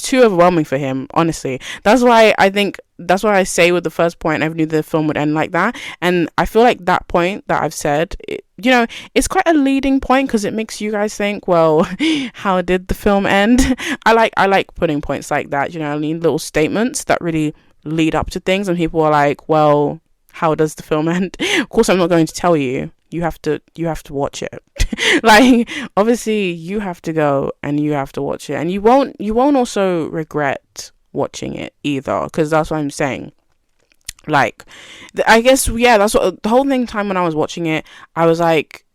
too overwhelming for him, honestly. That's why I say with the first point, I never knew the film would end like that. And I feel like that point that I've said, it's quite a leading point, because it makes you guys think, well, how did the film end? I like putting points like that, I mean, little statements that really lead up to things, and people are like, well, how does the film end? Of course, I'm not going to tell you. You have to watch it. Like, obviously, you have to go and you have to watch it, and you won't also regret watching it either, because that's what I'm saying. Like, I guess, yeah, that's what the whole time when I was watching it, I was like,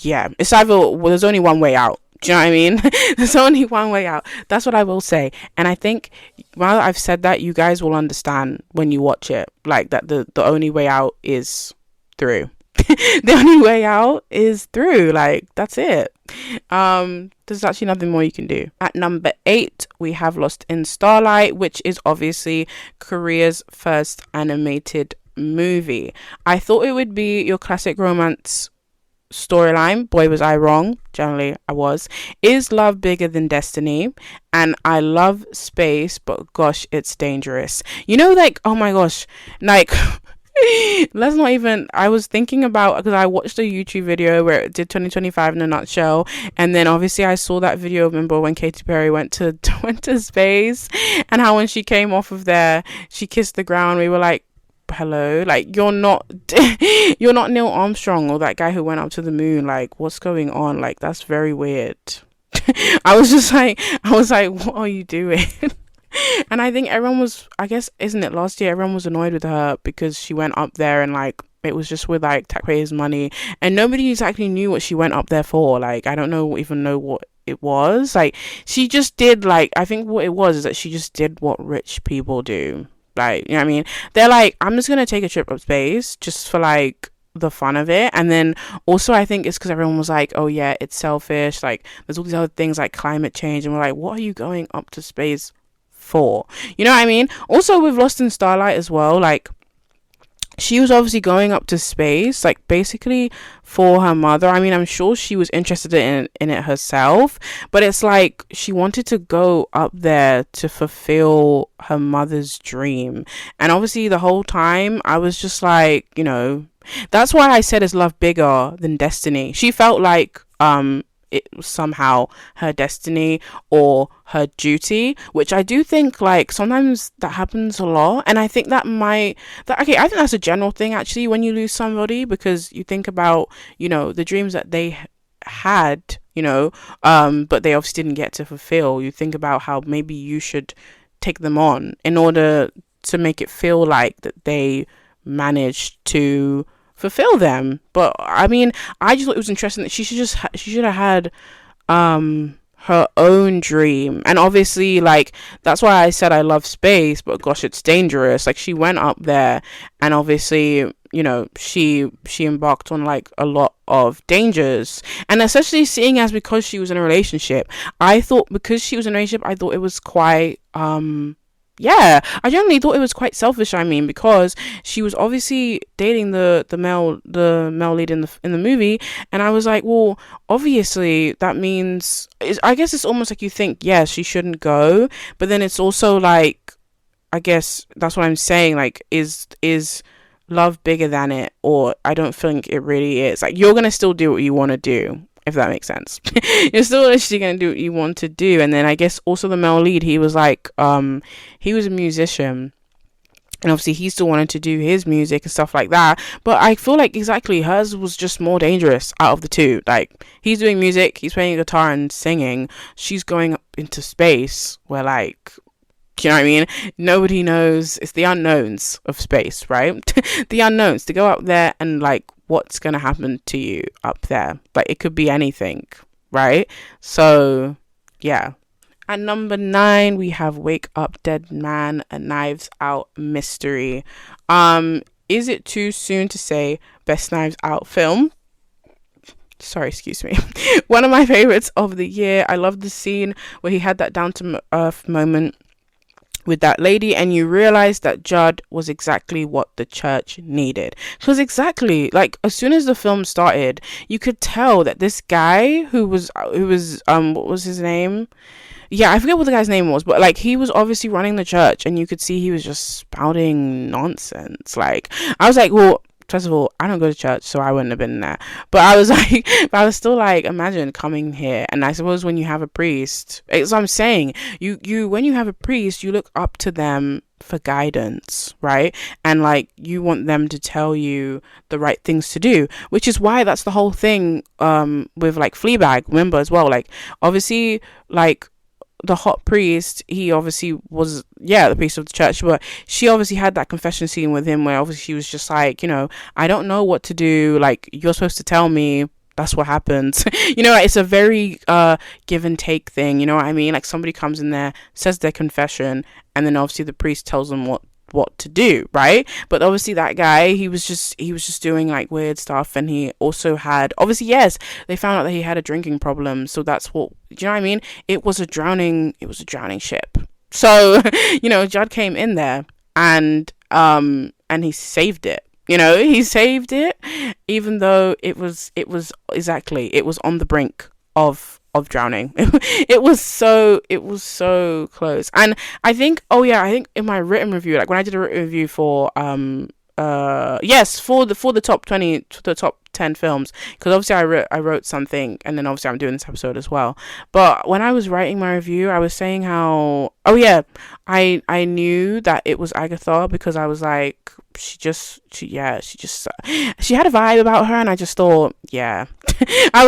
yeah, it's either, well, there's only one way out. Do you know what I mean? There's only one way out. That's what I will say. And I think while I've said that, you guys will understand when you watch it, like, that the only way out is through. The only way out is through. Like, that's it. There's actually nothing more you can do. At number 8, we have Lost in Starlight, which is obviously Korea's first animated movie. I thought it would be your classic romance storyline. Boy, was I wrong. Generally, I was. Is love bigger than destiny? And I love space, but gosh, it's dangerous. Like, oh my gosh, like, let's not even, I was thinking about, because I watched a YouTube video where it did 2025 in a nutshell, and then obviously I saw that video, remember when Katy Perry went to space, and how when she came off of there, she kissed the ground. We were like, hello, like, you're not Neil Armstrong or that guy who went up to the moon. Like, what's going on? Like, that's very weird. I was like, what are you doing? And I think everyone was, I guess, isn't it last year, everyone was annoyed with her because she went up there and, like, it was just with, like, taxpayers' money, and nobody exactly knew what she went up there for. Like, I don't even know what it was. Like, she just did, like, I think what it was is that she just did what rich people do. Like, you know what I mean? They're like, I'm just gonna take a trip up space just for, like, the fun of it. And then also, I think it's because everyone was like, oh yeah, it's selfish, like, there's all these other things like climate change, and we're like, what are you going up to space for? You know what I mean? Also, with Lost in Starlight as well, like, she was obviously going up to space, like, basically for her mother. I mean, I'm sure she was interested in it herself, but it's like she wanted to go up there to fulfill her mother's dream. And obviously the whole time I was just like, that's why I said, is love bigger than destiny? She felt like it was somehow her destiny or her duty, which I do think, like, sometimes that happens a lot. And I think I think that's a general thing, actually, when you lose somebody, because you think about, the dreams that they had, but they obviously didn't get to fulfill. You think about how maybe you should take them on in order to make it feel like that they managed to fulfill them. But I mean, I just thought it was interesting that she should have had her own dream. And obviously, like, that's why I said I love space, but gosh, it's dangerous. Like, she went up there, and obviously, you know, she embarked on like a lot of dangers. And especially seeing as because she was in a relationship, I thought, because she was in a relationship, I thought it was quite yeah, I generally thought it was quite selfish. I mean, because she was obviously dating the male lead in the movie, and I was like, well, obviously that means, I guess it's almost like you think, yes, she shouldn't go, but then it's also like, I guess that's what I'm saying. Like, is love bigger than it? Or I don't think it really is. Like, you're gonna still do what you want to do, if that makes sense. You're still actually gonna do what you want to do. And then I guess also the male lead, he was like, he was a musician, and obviously he still wanted to do his music and stuff like that. But I feel like exactly hers was just more dangerous out of the two. Like, he's doing music, he's playing guitar and singing, she's going up into space where, like, you know what I mean? Nobody knows. It's the unknowns of space, right? The unknowns, to go up there and like, what's going to happen to you up there? Like, it could be anything, right? So, yeah. At number 9, we have Wake Up Dead Man, a Knives Out mystery. Is it too soon to say best Knives Out film? Sorry, excuse me. One of my favorites of the year. I love the scene where he had that down to earth moment with that lady, and you realize that Judd was exactly what the church needed. Because exactly, like, as soon as the film started, you could tell that this guy who was what was his name? Yeah, I forget what the guy's name was, but like, he was obviously running the church, and you could see he was just spouting nonsense. Like, I was like, well, first of all, I don't go to church, so I wouldn't have been there. But I was like, but I was still like, imagine coming here. And I suppose when you have a priest, it's what I'm saying, you when you have a priest, you look up to them for guidance, right? And like, you want them to tell you the right things to do, which is why that's the whole thing with like Fleabag, remember, as well. Like, obviously, like, the hot priest, he obviously was, the priest of the church, but she obviously had that confession scene with him where obviously she was just like, you know, I don't know what to do, like, you're supposed to tell me, that's what happens. You know, it's a very give and take thing, you know what I mean? Like, somebody comes in there, says their confession, and then obviously the priest tells them what to do, right? But obviously that guy, he was just doing like weird stuff, and he also had, obviously, yes, they found out that he had a drinking problem, so that's what, do you know what I mean? It was a drowning ship. So you know, Judd came in there, and he saved it. You know, he saved it, even though it was on the brink of drowning. It was so close. And I think, I think in my written review, like when I did a written review for for the top 20, the top 10 films, because obviously I wrote something, and then obviously I'm doing this episode as well. But when I was writing my review, I was saying how I knew that it was Agatha, because I was like, she had a vibe about her, and I just thought, I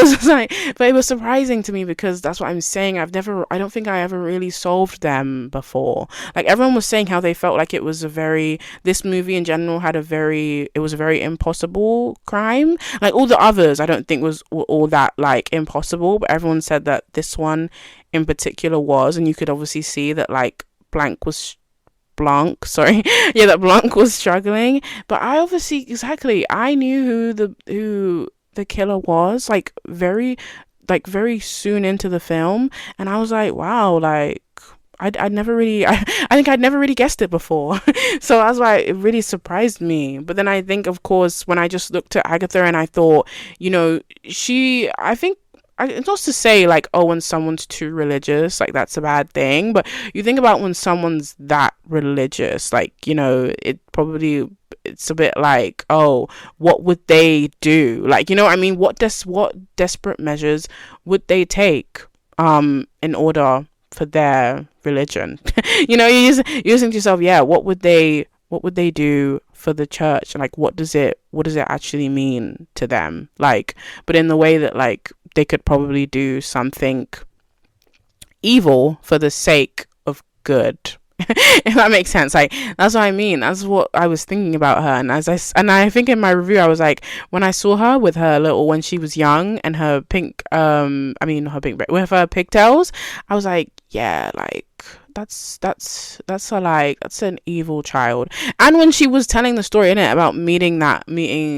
was just like, but it was surprising to me, because that's what I'm saying, I don't think I ever really solved them before. Like, everyone was saying how they felt like it was this movie in general it was a very impossible crime. Like, all the others I don't think were all that like impossible, but everyone said that this one in particular was, and you could obviously see that like Blanc was struggling. But I obviously, exactly, I knew who the killer was, like very soon into the film, and I was like, wow, like I'd never really I think I'd never really guessed it before. So that's why it really surprised me. But then I think, of course, when I just looked at Agatha and I thought, you know, it's not to say like, oh, when someone's too religious, like that's a bad thing, but you think about when someone's that religious, like, you know, it's a bit like, oh, what would they do? Like, you know what I mean? What desperate measures would they take in order for their religion? You know, you just think to yourself, what would they do for the church? And like, what does it actually mean to them? Like, but in the way that like they could probably do something evil for the sake of good. If that makes sense. Like, that's what I mean. That's what I was thinking about her. And and I think in my review I was like, when I saw her with her little, when she was young, and her pink I mean her pink, with her pigtails, I was like, yeah, like that's a, like, that's an evil child. And when she was telling the story in it about meeting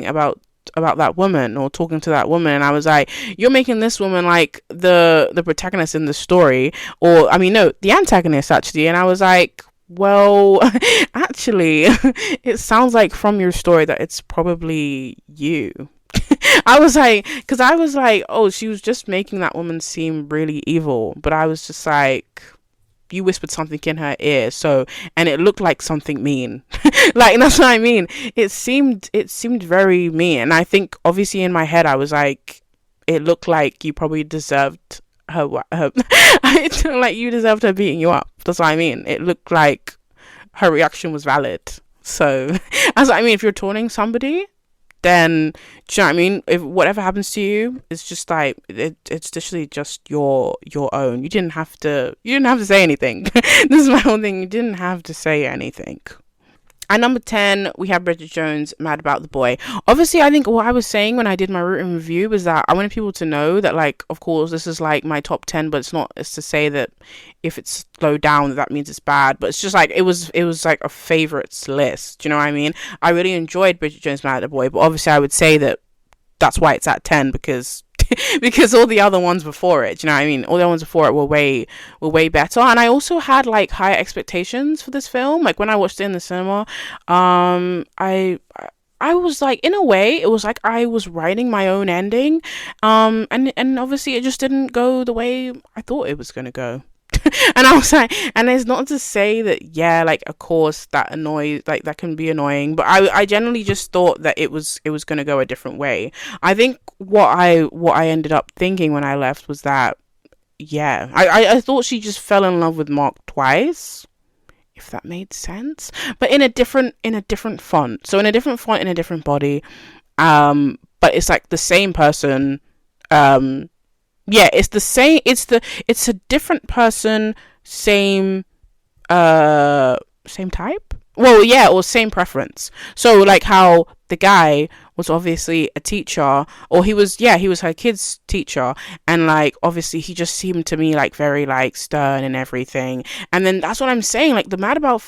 about that woman, or talking to that woman, and I was like, you're making this woman like the protagonist in the story, or I mean, no, the antagonist actually. And I was like, well, actually, it sounds like from your story that it's probably you. I was like, because I was like, oh, she was just making that woman seem really evil, but I was just like, you whispered something in her ear, so, and it looked like something mean. Like, that's what I mean. It seemed very mean. And I think obviously in my head I was like, it looked like you probably deserved her I feel like you deserved her beating you up. That's what I mean. It looked like her reaction was valid. So that's what I mean. If you're taunting somebody, then, do you know what I mean? If whatever happens to you, it's just like, it's literally just your own. You didn't have to say anything. This is my whole thing. You didn't have to say anything. At number 10, we have Bridget Jones, Mad About the Boy. Obviously, I think what I was saying when I did my written review was that I wanted people to know that, like, of course, this is like my top 10, but it's to say that if it's low down, that means it's bad. But it's just like, it was like a favorites list. Do you know what I mean? I really enjoyed Bridget Jones, Mad at the Boy, but obviously I would say that that's why it's at 10, because because all the other ones before it, do you know what I mean? All the other ones before it were way better. And I also had like higher expectations for this film. Like when I watched it in the cinema, I was like, in a way, it was like I was writing my own ending. And obviously it just didn't go the way I thought it was gonna go. And I was like, and it's not to say that, yeah, like, of course that can be annoying, but I generally just thought that it was going to go a different way. I think what I ended up thinking when I left was that, yeah, I thought she just fell in love with Mark twice, if that made sense, but in a different font. So in a different font, in a different body, but it's like the same person. Yeah, it's the same. It's a different person, same type. Well, yeah, or same preference. So like how the guy was obviously a teacher, or he was her kid's teacher, and like obviously he just seemed to me like very like stern and everything. And then that's what I'm saying. Like the Mad About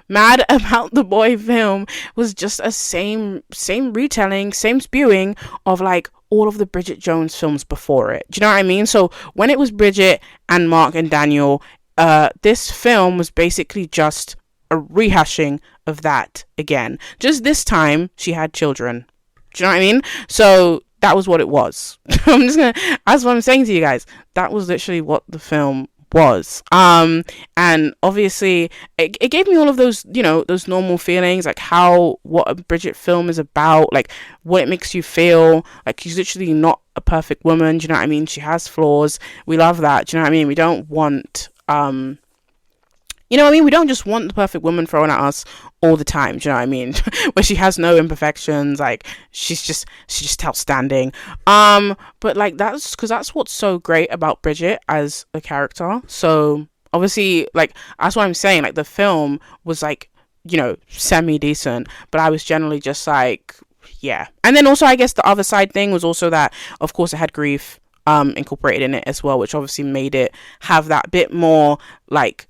the Boy film was just a same retelling, same spewing of like all of the Bridget Jones films before it. Do you know what I mean? So when it was Bridget and Mark and Daniel, this film was basically just a rehashing of that again. Just this time she had children. Do you know what I mean? So that was what it was. That's what I'm saying to you guys. That was literally what the film was. And obviously it gave me all of those, those normal feelings, like what a Bridget film is about, like what it makes you feel. Like she's literally not a perfect woman. Do you know what I mean? She has flaws. We love that. Do you know what I mean? We don't want you know what I mean? We don't just want the perfect woman thrown at us all the time. Do you know what I mean? Where she has no imperfections, like she's just outstanding. But like that's what's so great about Bridget as a character. So obviously, like that's what I'm saying. Like the film was like, semi decent, but I was generally just like, yeah. And then also, I guess the other side thing was also that, of course, it had grief incorporated in it as well, which obviously made it have that bit more like,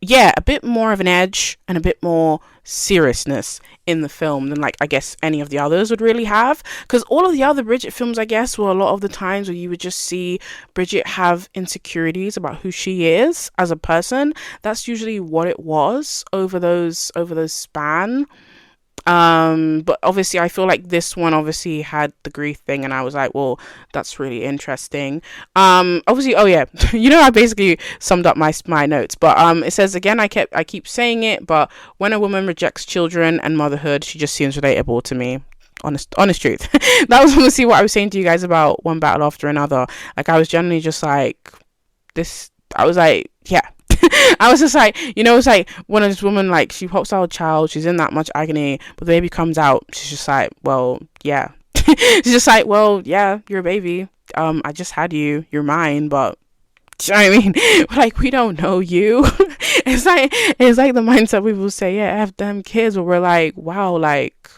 yeah, a bit more of an edge and a bit more seriousness in the film than like I guess any of the others would really have, because all of the other Bridget films, I guess, were a lot of the times where you would just see Bridget have insecurities about who she is as a person. That's usually what it was over those span. But obviously I feel like this one obviously had the grief thing, and I was like, well, that's really interesting. Obviously, oh yeah, I basically summed up my notes, but it says again, I keep saying it, but when a woman rejects children and motherhood, she just seems relatable to me. Honest truth. That was obviously what I was saying to you guys about One Battle After Another. Like I was generally just like this. I was like, yeah. I was just like, it's like when this woman, like, she pops out a child, she's in that much agony, but the baby comes out, she's just like, well, yeah. She's just like, well, yeah, you're a baby. I just had you, you're mine, but do you know what I mean? Like, we don't know you. it's like the mindset people say, yeah, have them kids, but we're like, wow, like,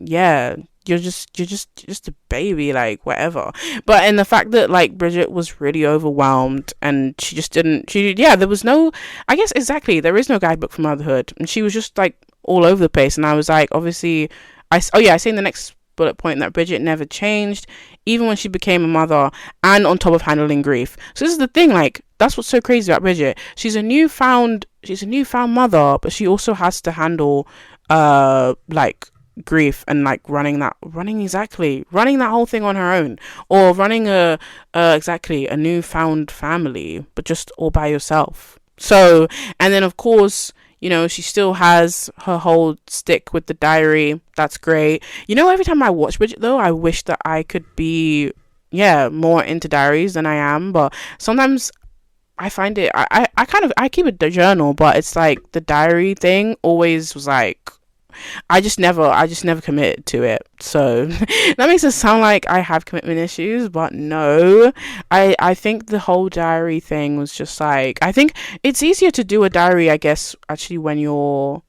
yeah, you're just a baby, like, whatever. But in the fact that like Bridget was really overwhelmed, and she just didn't, there was no, I guess, exactly, there is no guidebook for motherhood, and she was just like all over the place. And I was like, obviously, I say in the next bullet point that Bridget never changed, even when she became a mother, and on top of handling grief. So this is the thing, like, that's what's so crazy about Bridget. She's a newfound mother, but she also has to handle like grief, and like running that whole thing on her own, or running a newfound family, but just all by yourself. So, and then of course, she still has her whole stick with the diary. That's great. Every time I watch Bridget, though, I wish that I could be, more into diaries than I am. But sometimes I find it, I keep a journal, but it's like the diary thing always was like, I just never committed to it. So that makes it sound like I have commitment issues, but no. I think the whole diary thing was just like, I think it's easier to do a diary, I guess, actually, when you're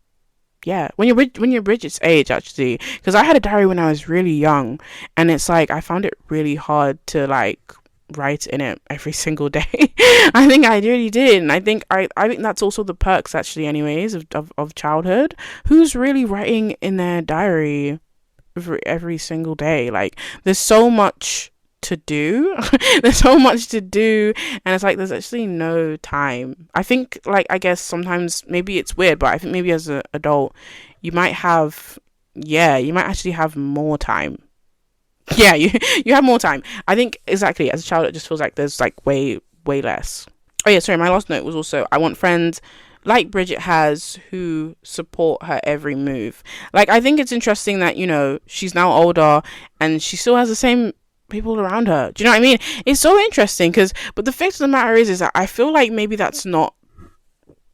Bridget's age, actually, because I had a diary when I was really young, and it's like I found it really hard to like write in it every single day. I think I really did, and I think that's also the perks, actually, anyways, of childhood. Who's really writing in their diary every single day? Like, there's so much to do. There's so much to do, and it's like there's actually no time. I think, like, I guess sometimes maybe it's weird, but I think maybe as an adult you might actually have more time. Yeah, you have more time. I think, exactly, as a child it just feels like there's like way less. Oh yeah, sorry, my last note was also, I want friends like Bridget has, who support her every move. Like, I think it's interesting that, she's now older and she still has the same people around her. Do you know what I mean? It's so interesting, but the fact of the matter is that I feel like maybe that's not,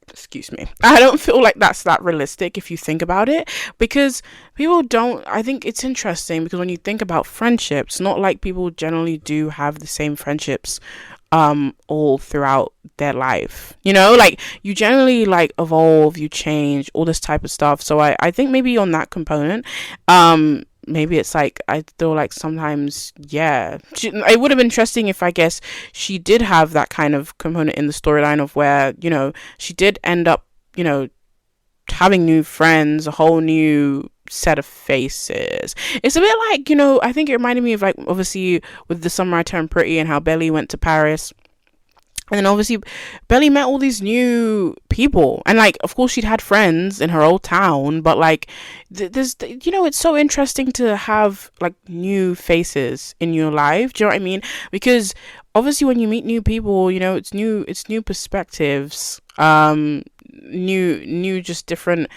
excuse me, I don't feel like that's that realistic if you think about it, because people don't, I think it's interesting because when you think about friendships, not like people generally do have the same friendships all throughout their life, like you generally like evolve, you change, all this type of stuff. So I think maybe on that component, maybe it's like, I feel like sometimes, it would have been interesting if, I guess, she did have that kind of component in the storyline of where, she did end up, having new friends, a whole new set of faces. It's a bit like, I think it reminded me of, like, obviously with The Summer I Turned Pretty, and how Belly went to Paris. And then obviously Belly met all these new people, and like, of course, she'd had friends in her old town, but like there's it's so interesting to have like new faces in your life. Do you know what I mean? Because obviously when you meet new people, it's new perspectives, new just different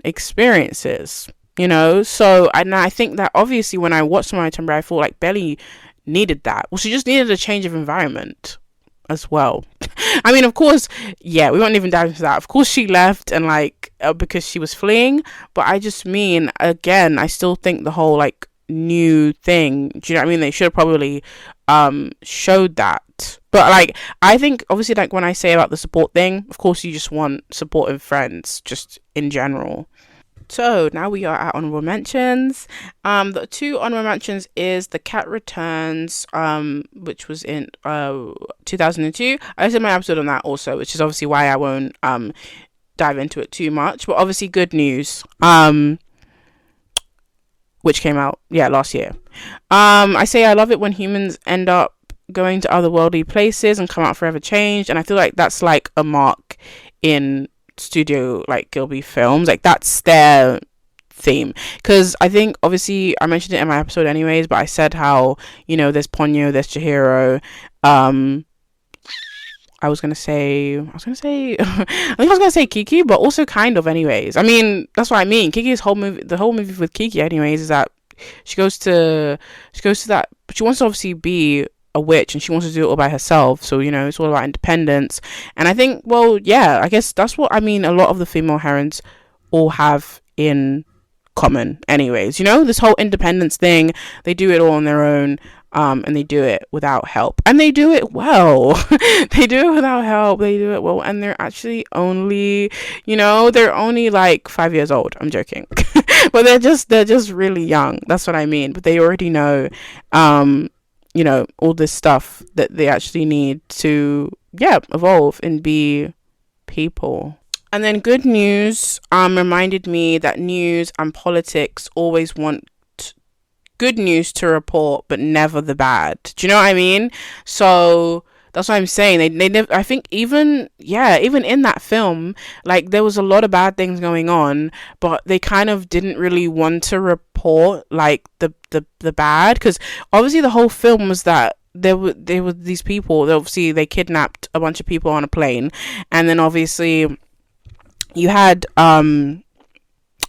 experiences, so I think that obviously when I watched My Tomb Raider, I feel like Belly needed that. Well, she just needed a change of environment as well. I mean, of course, we won't even dive into that. Of course she left, and like because she was fleeing, but I just mean, again, I still think the whole like new thing, do you know what I mean, they should have probably showed that. But like, I think obviously, like, when I say about the support thing, of course you just want supportive friends just in general. So now we are at honorable mentions. The two honorable mentions is The Cat Returns, which was in 2002. I did my episode on that also, which is obviously why I won't dive into it too much. But obviously, good news. Which came out last year. I say I love it when humans end up going to otherworldly places and come out forever changed, and I feel like that's like a mark in Studio like Gilby films, like that's their theme. Because I think, obviously, I mentioned it in my episode anyways, but I said how, there's Ponyo, there's Chihiro, I was gonna say I think I was gonna say Kiki, but also kind of anyways. I mean, that's what I mean. The whole movie with Kiki anyways is that she goes to that, but she wants to obviously be a witch, and she wants to do it all by herself, so it's all about independence. And I think, well, I guess that's what I mean, a lot of the female herons all have in common anyways, this whole independence thing. They do it all on their own. and they do it without help, and they do it well. They do it without help, they do it well, and they're actually only, they're only like 5 years old. I'm joking. But they're just really young, that's what I mean. But they already know all this stuff that they actually need to evolve and be people. And then good news reminded me that news and politics always want good news to report, but never the bad. Do you know what I mean? So that's what I'm saying. They never, I think even in that film, like there was a lot of bad things going on, but they kind of didn't really want to report like the bad, because obviously the whole film was that there were these people. Obviously they kidnapped a bunch of people on a plane, and then obviously you had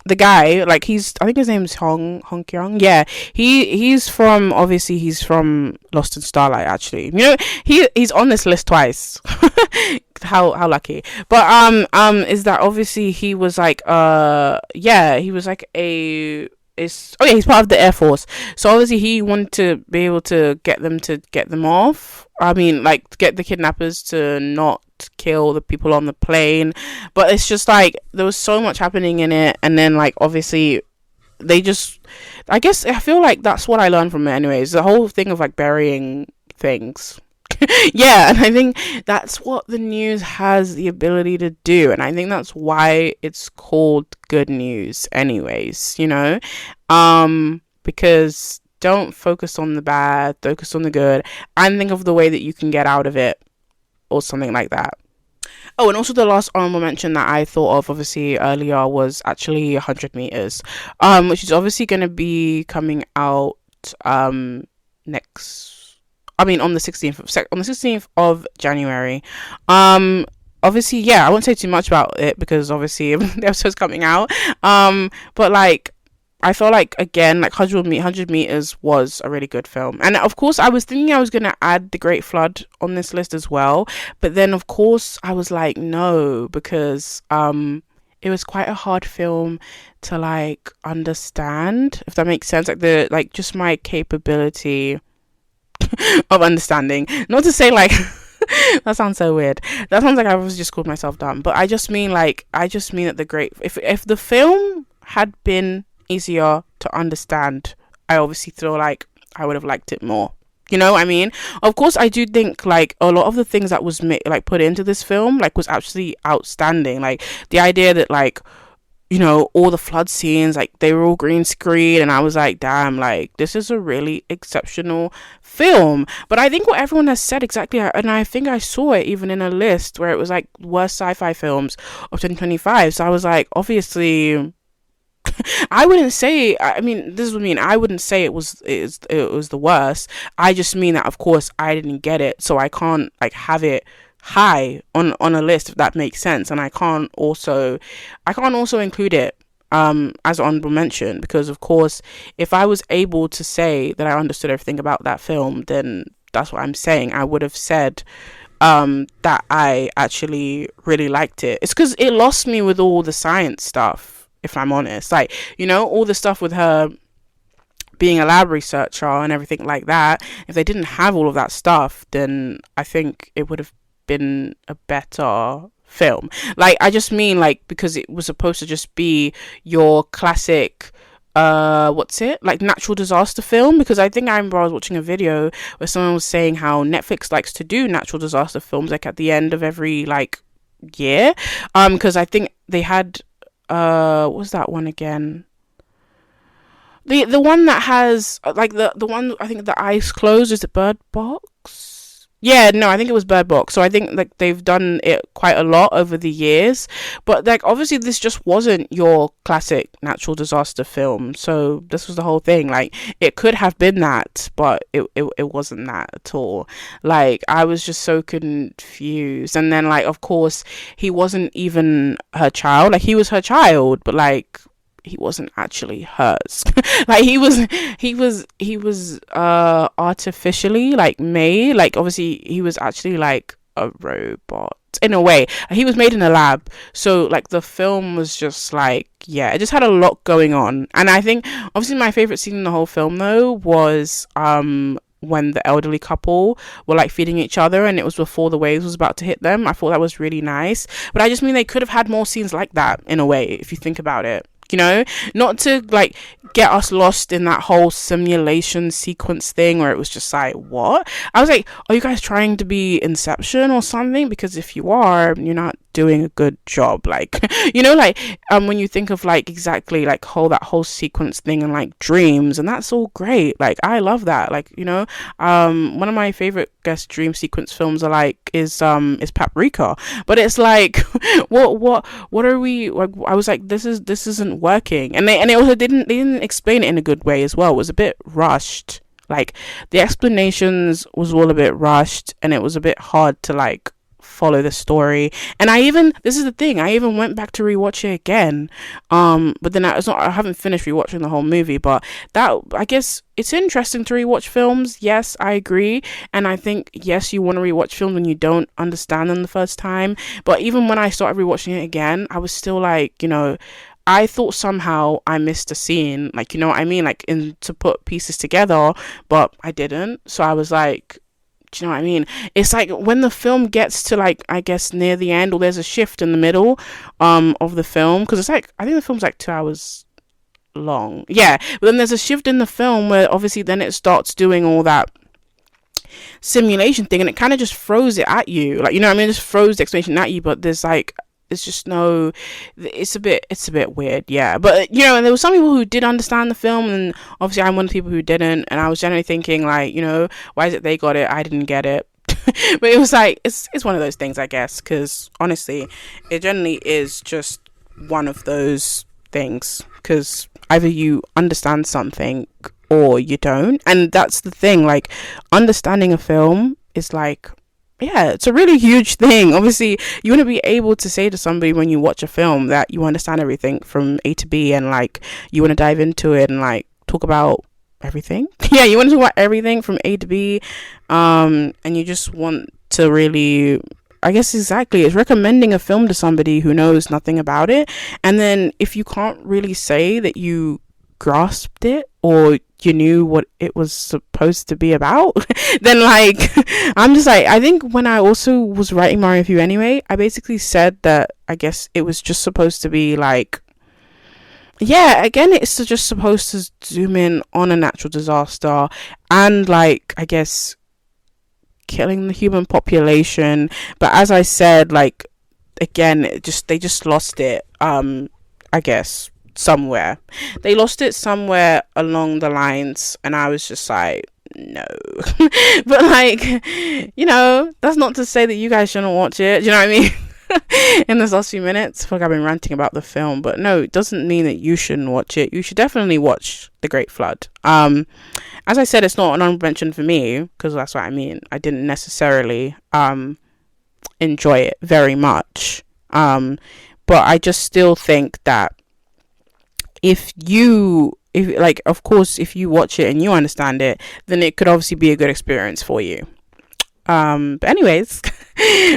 the guy, like I think his name's Hong Kyung. Yeah, he's from Lost in Starlight, actually. He's on this list twice. how lucky. But is that obviously he was like he was like he's part of the Air Force. So obviously he wanted to be able to get them off. I mean, like, get the kidnappers to not kill the people on the plane. But it's just like there was so much happening in it, and then like obviously they just, I guess I feel like that's what I learned from it anyways, the whole thing of like burying things. Yeah, and I think that's what the news has the ability to do, and I think that's why it's called good news anyways, because don't focus on the bad, focus on the good, and think of the way that you can get out of it, or something like that. Oh, and also the last honorable mention that I thought of obviously earlier was actually 100 meters, which is obviously going to be coming out on the 16th of January. Obviously, I won't say too much about it because obviously the episode's coming out. But like, I felt like, again, like 100 meters was a really good film. And of course I was thinking I was going to add The Great Flood on this list as well, but then of course I was like, no, because it was quite a hard film to like understand, if that makes sense. Like just my capability of understanding, not to say like that sounds so weird, that sounds like I was just called myself dumb, but I just mean that if the film had been easier to understand, I obviously feel like I would have liked it more. You know what I mean? Of course, I do think like a lot of the things that was put into this film like was actually outstanding. Like the idea that like, all the flood scenes, like they were all green screen, and I was like, damn, like this is a really exceptional film. But I think what everyone has said exactly, and I think I saw it even in a list where it was like worst sci-fi films of 2025. So I was like, obviously I wouldn't say, I mean, this is what I mean, I wouldn't say it was the worst. I just mean that of course I didn't get it, so I can't like have it high on a list, if that makes sense. And I can't also include it as an honorable mention, because of course if I was able to say that I understood everything about that film, then that's what I'm saying. I would have said that I actually really liked it. It's because it lost me with all the science stuff, if I'm honest. Like, all the stuff with her being a lab researcher and everything like that, if they didn't have all of that stuff, then I think it would have been a better film. Like, I just mean like, because it was supposed to just be your classic like natural disaster film, because I think I remember I was watching a video where someone was saying how Netflix likes to do natural disaster films like at the end of every like year, because I think they had what was that one again, the one that has like the one, I think the eyes closed, is it Bird Box? Yeah, no, I think it was Bird Box. So I think like they've done it quite a lot over the years, but like obviously this just wasn't your classic natural disaster film. So this was the whole thing. Like it could have been that, but it wasn't that at all. Like I was just so confused. And then like of course he wasn't even her child. Like he was her child, but like he wasn't actually hers. Like he was artificially like made. Like obviously he was actually like a robot in a way. He was made in a lab, so like the film was just like, it just had a lot going on. And I think obviously my favorite scene in the whole film though was when the elderly couple were like feeding each other, and it was before the waves was about to hit them. I thought that was really nice, but I just mean they could have had more scenes like that, in a way, if you think about it, you know, not to like get us lost in that whole simulation sequence thing where it was just like, what? I was like, are you guys trying to be Inception or something? Because if you are, you're not doing a good job. Like, you know, like when you think of like exactly like that whole sequence thing and like dreams, and that's all great. Like, I love that. Like, you know, one of my favorite dream sequence films is Paprika, but it's like what are we like? I was like, this isn't working, and they also didn't explain it in a good way as well. It was a bit rushed. Like, the explanations was all a bit rushed, and it was a bit hard to like follow the story. And this is the thing, I even went back to rewatch it again, but then I haven't finished rewatching the whole movie. But that, I guess, it's interesting to rewatch films. Yes, I agree. And I think, yes, you want to rewatch films when you don't understand them the first time. But even when I started rewatching it again, I was still like, you know, I thought somehow I missed a scene, like, you know what I mean, like, to put pieces together, but I didn't. So I was like, do you know what I mean? It's like when the film gets to like, I guess, near the end, or there's a shift in the middle of the film, because it's like, I think the film's like 2 hours long, yeah, but then there's a shift in the film where obviously then it starts doing all that simulation thing, and it kind of just throws it at you, like, you know what I mean, it just throws the explanation at you, but there's like, it's just no, it's a bit weird, yeah. But, you know, and there were some people who did understand the film, and obviously I'm one of the people who didn't, and I was generally thinking like, you know, why is it they got it, I didn't get it? But it was like, it's one of those things, I guess, because honestly, it generally is just one of those things, because either you understand something or you don't, and that's the thing, like, understanding a film is like, yeah, it's a really huge thing. Obviously, you want to be able to say to somebody when you watch a film that you understand everything from A to B, and like, you want to dive into it and like talk about everything. Yeah, you want to talk about everything from A to B, and you just want to really, I guess, exactly, it's recommending a film to somebody who knows nothing about it. And then if you can't really say that you grasped it or you knew what it was supposed to be about, then like, I'm just like, I think when I also was writing my review anyway, I basically said that I guess it was just supposed to be like, yeah, again, it's just supposed to zoom in on a natural disaster and like, I guess, killing the human population. But as I said, like, again, they just lost it, I guess, somewhere. They lost it somewhere along the lines, and I was just like, no. But like, you know, that's not to say that you guys shouldn't watch it, do you know what I mean? In this last few minutes, I feel like I've been ranting about the film, but no, it doesn't mean that you shouldn't watch it. You should definitely watch The Great Flood. As I said, it's not an honorable mention for me, because that's what I mean, I didn't necessarily enjoy it very much, but I just still think that if like, of course, if you watch it and you understand it, then it could obviously be a good experience for you. But anyways,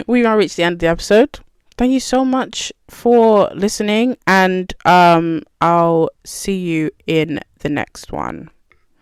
we've now reached the end of the episode. Thank you so much for listening, and I'll see you in the next one.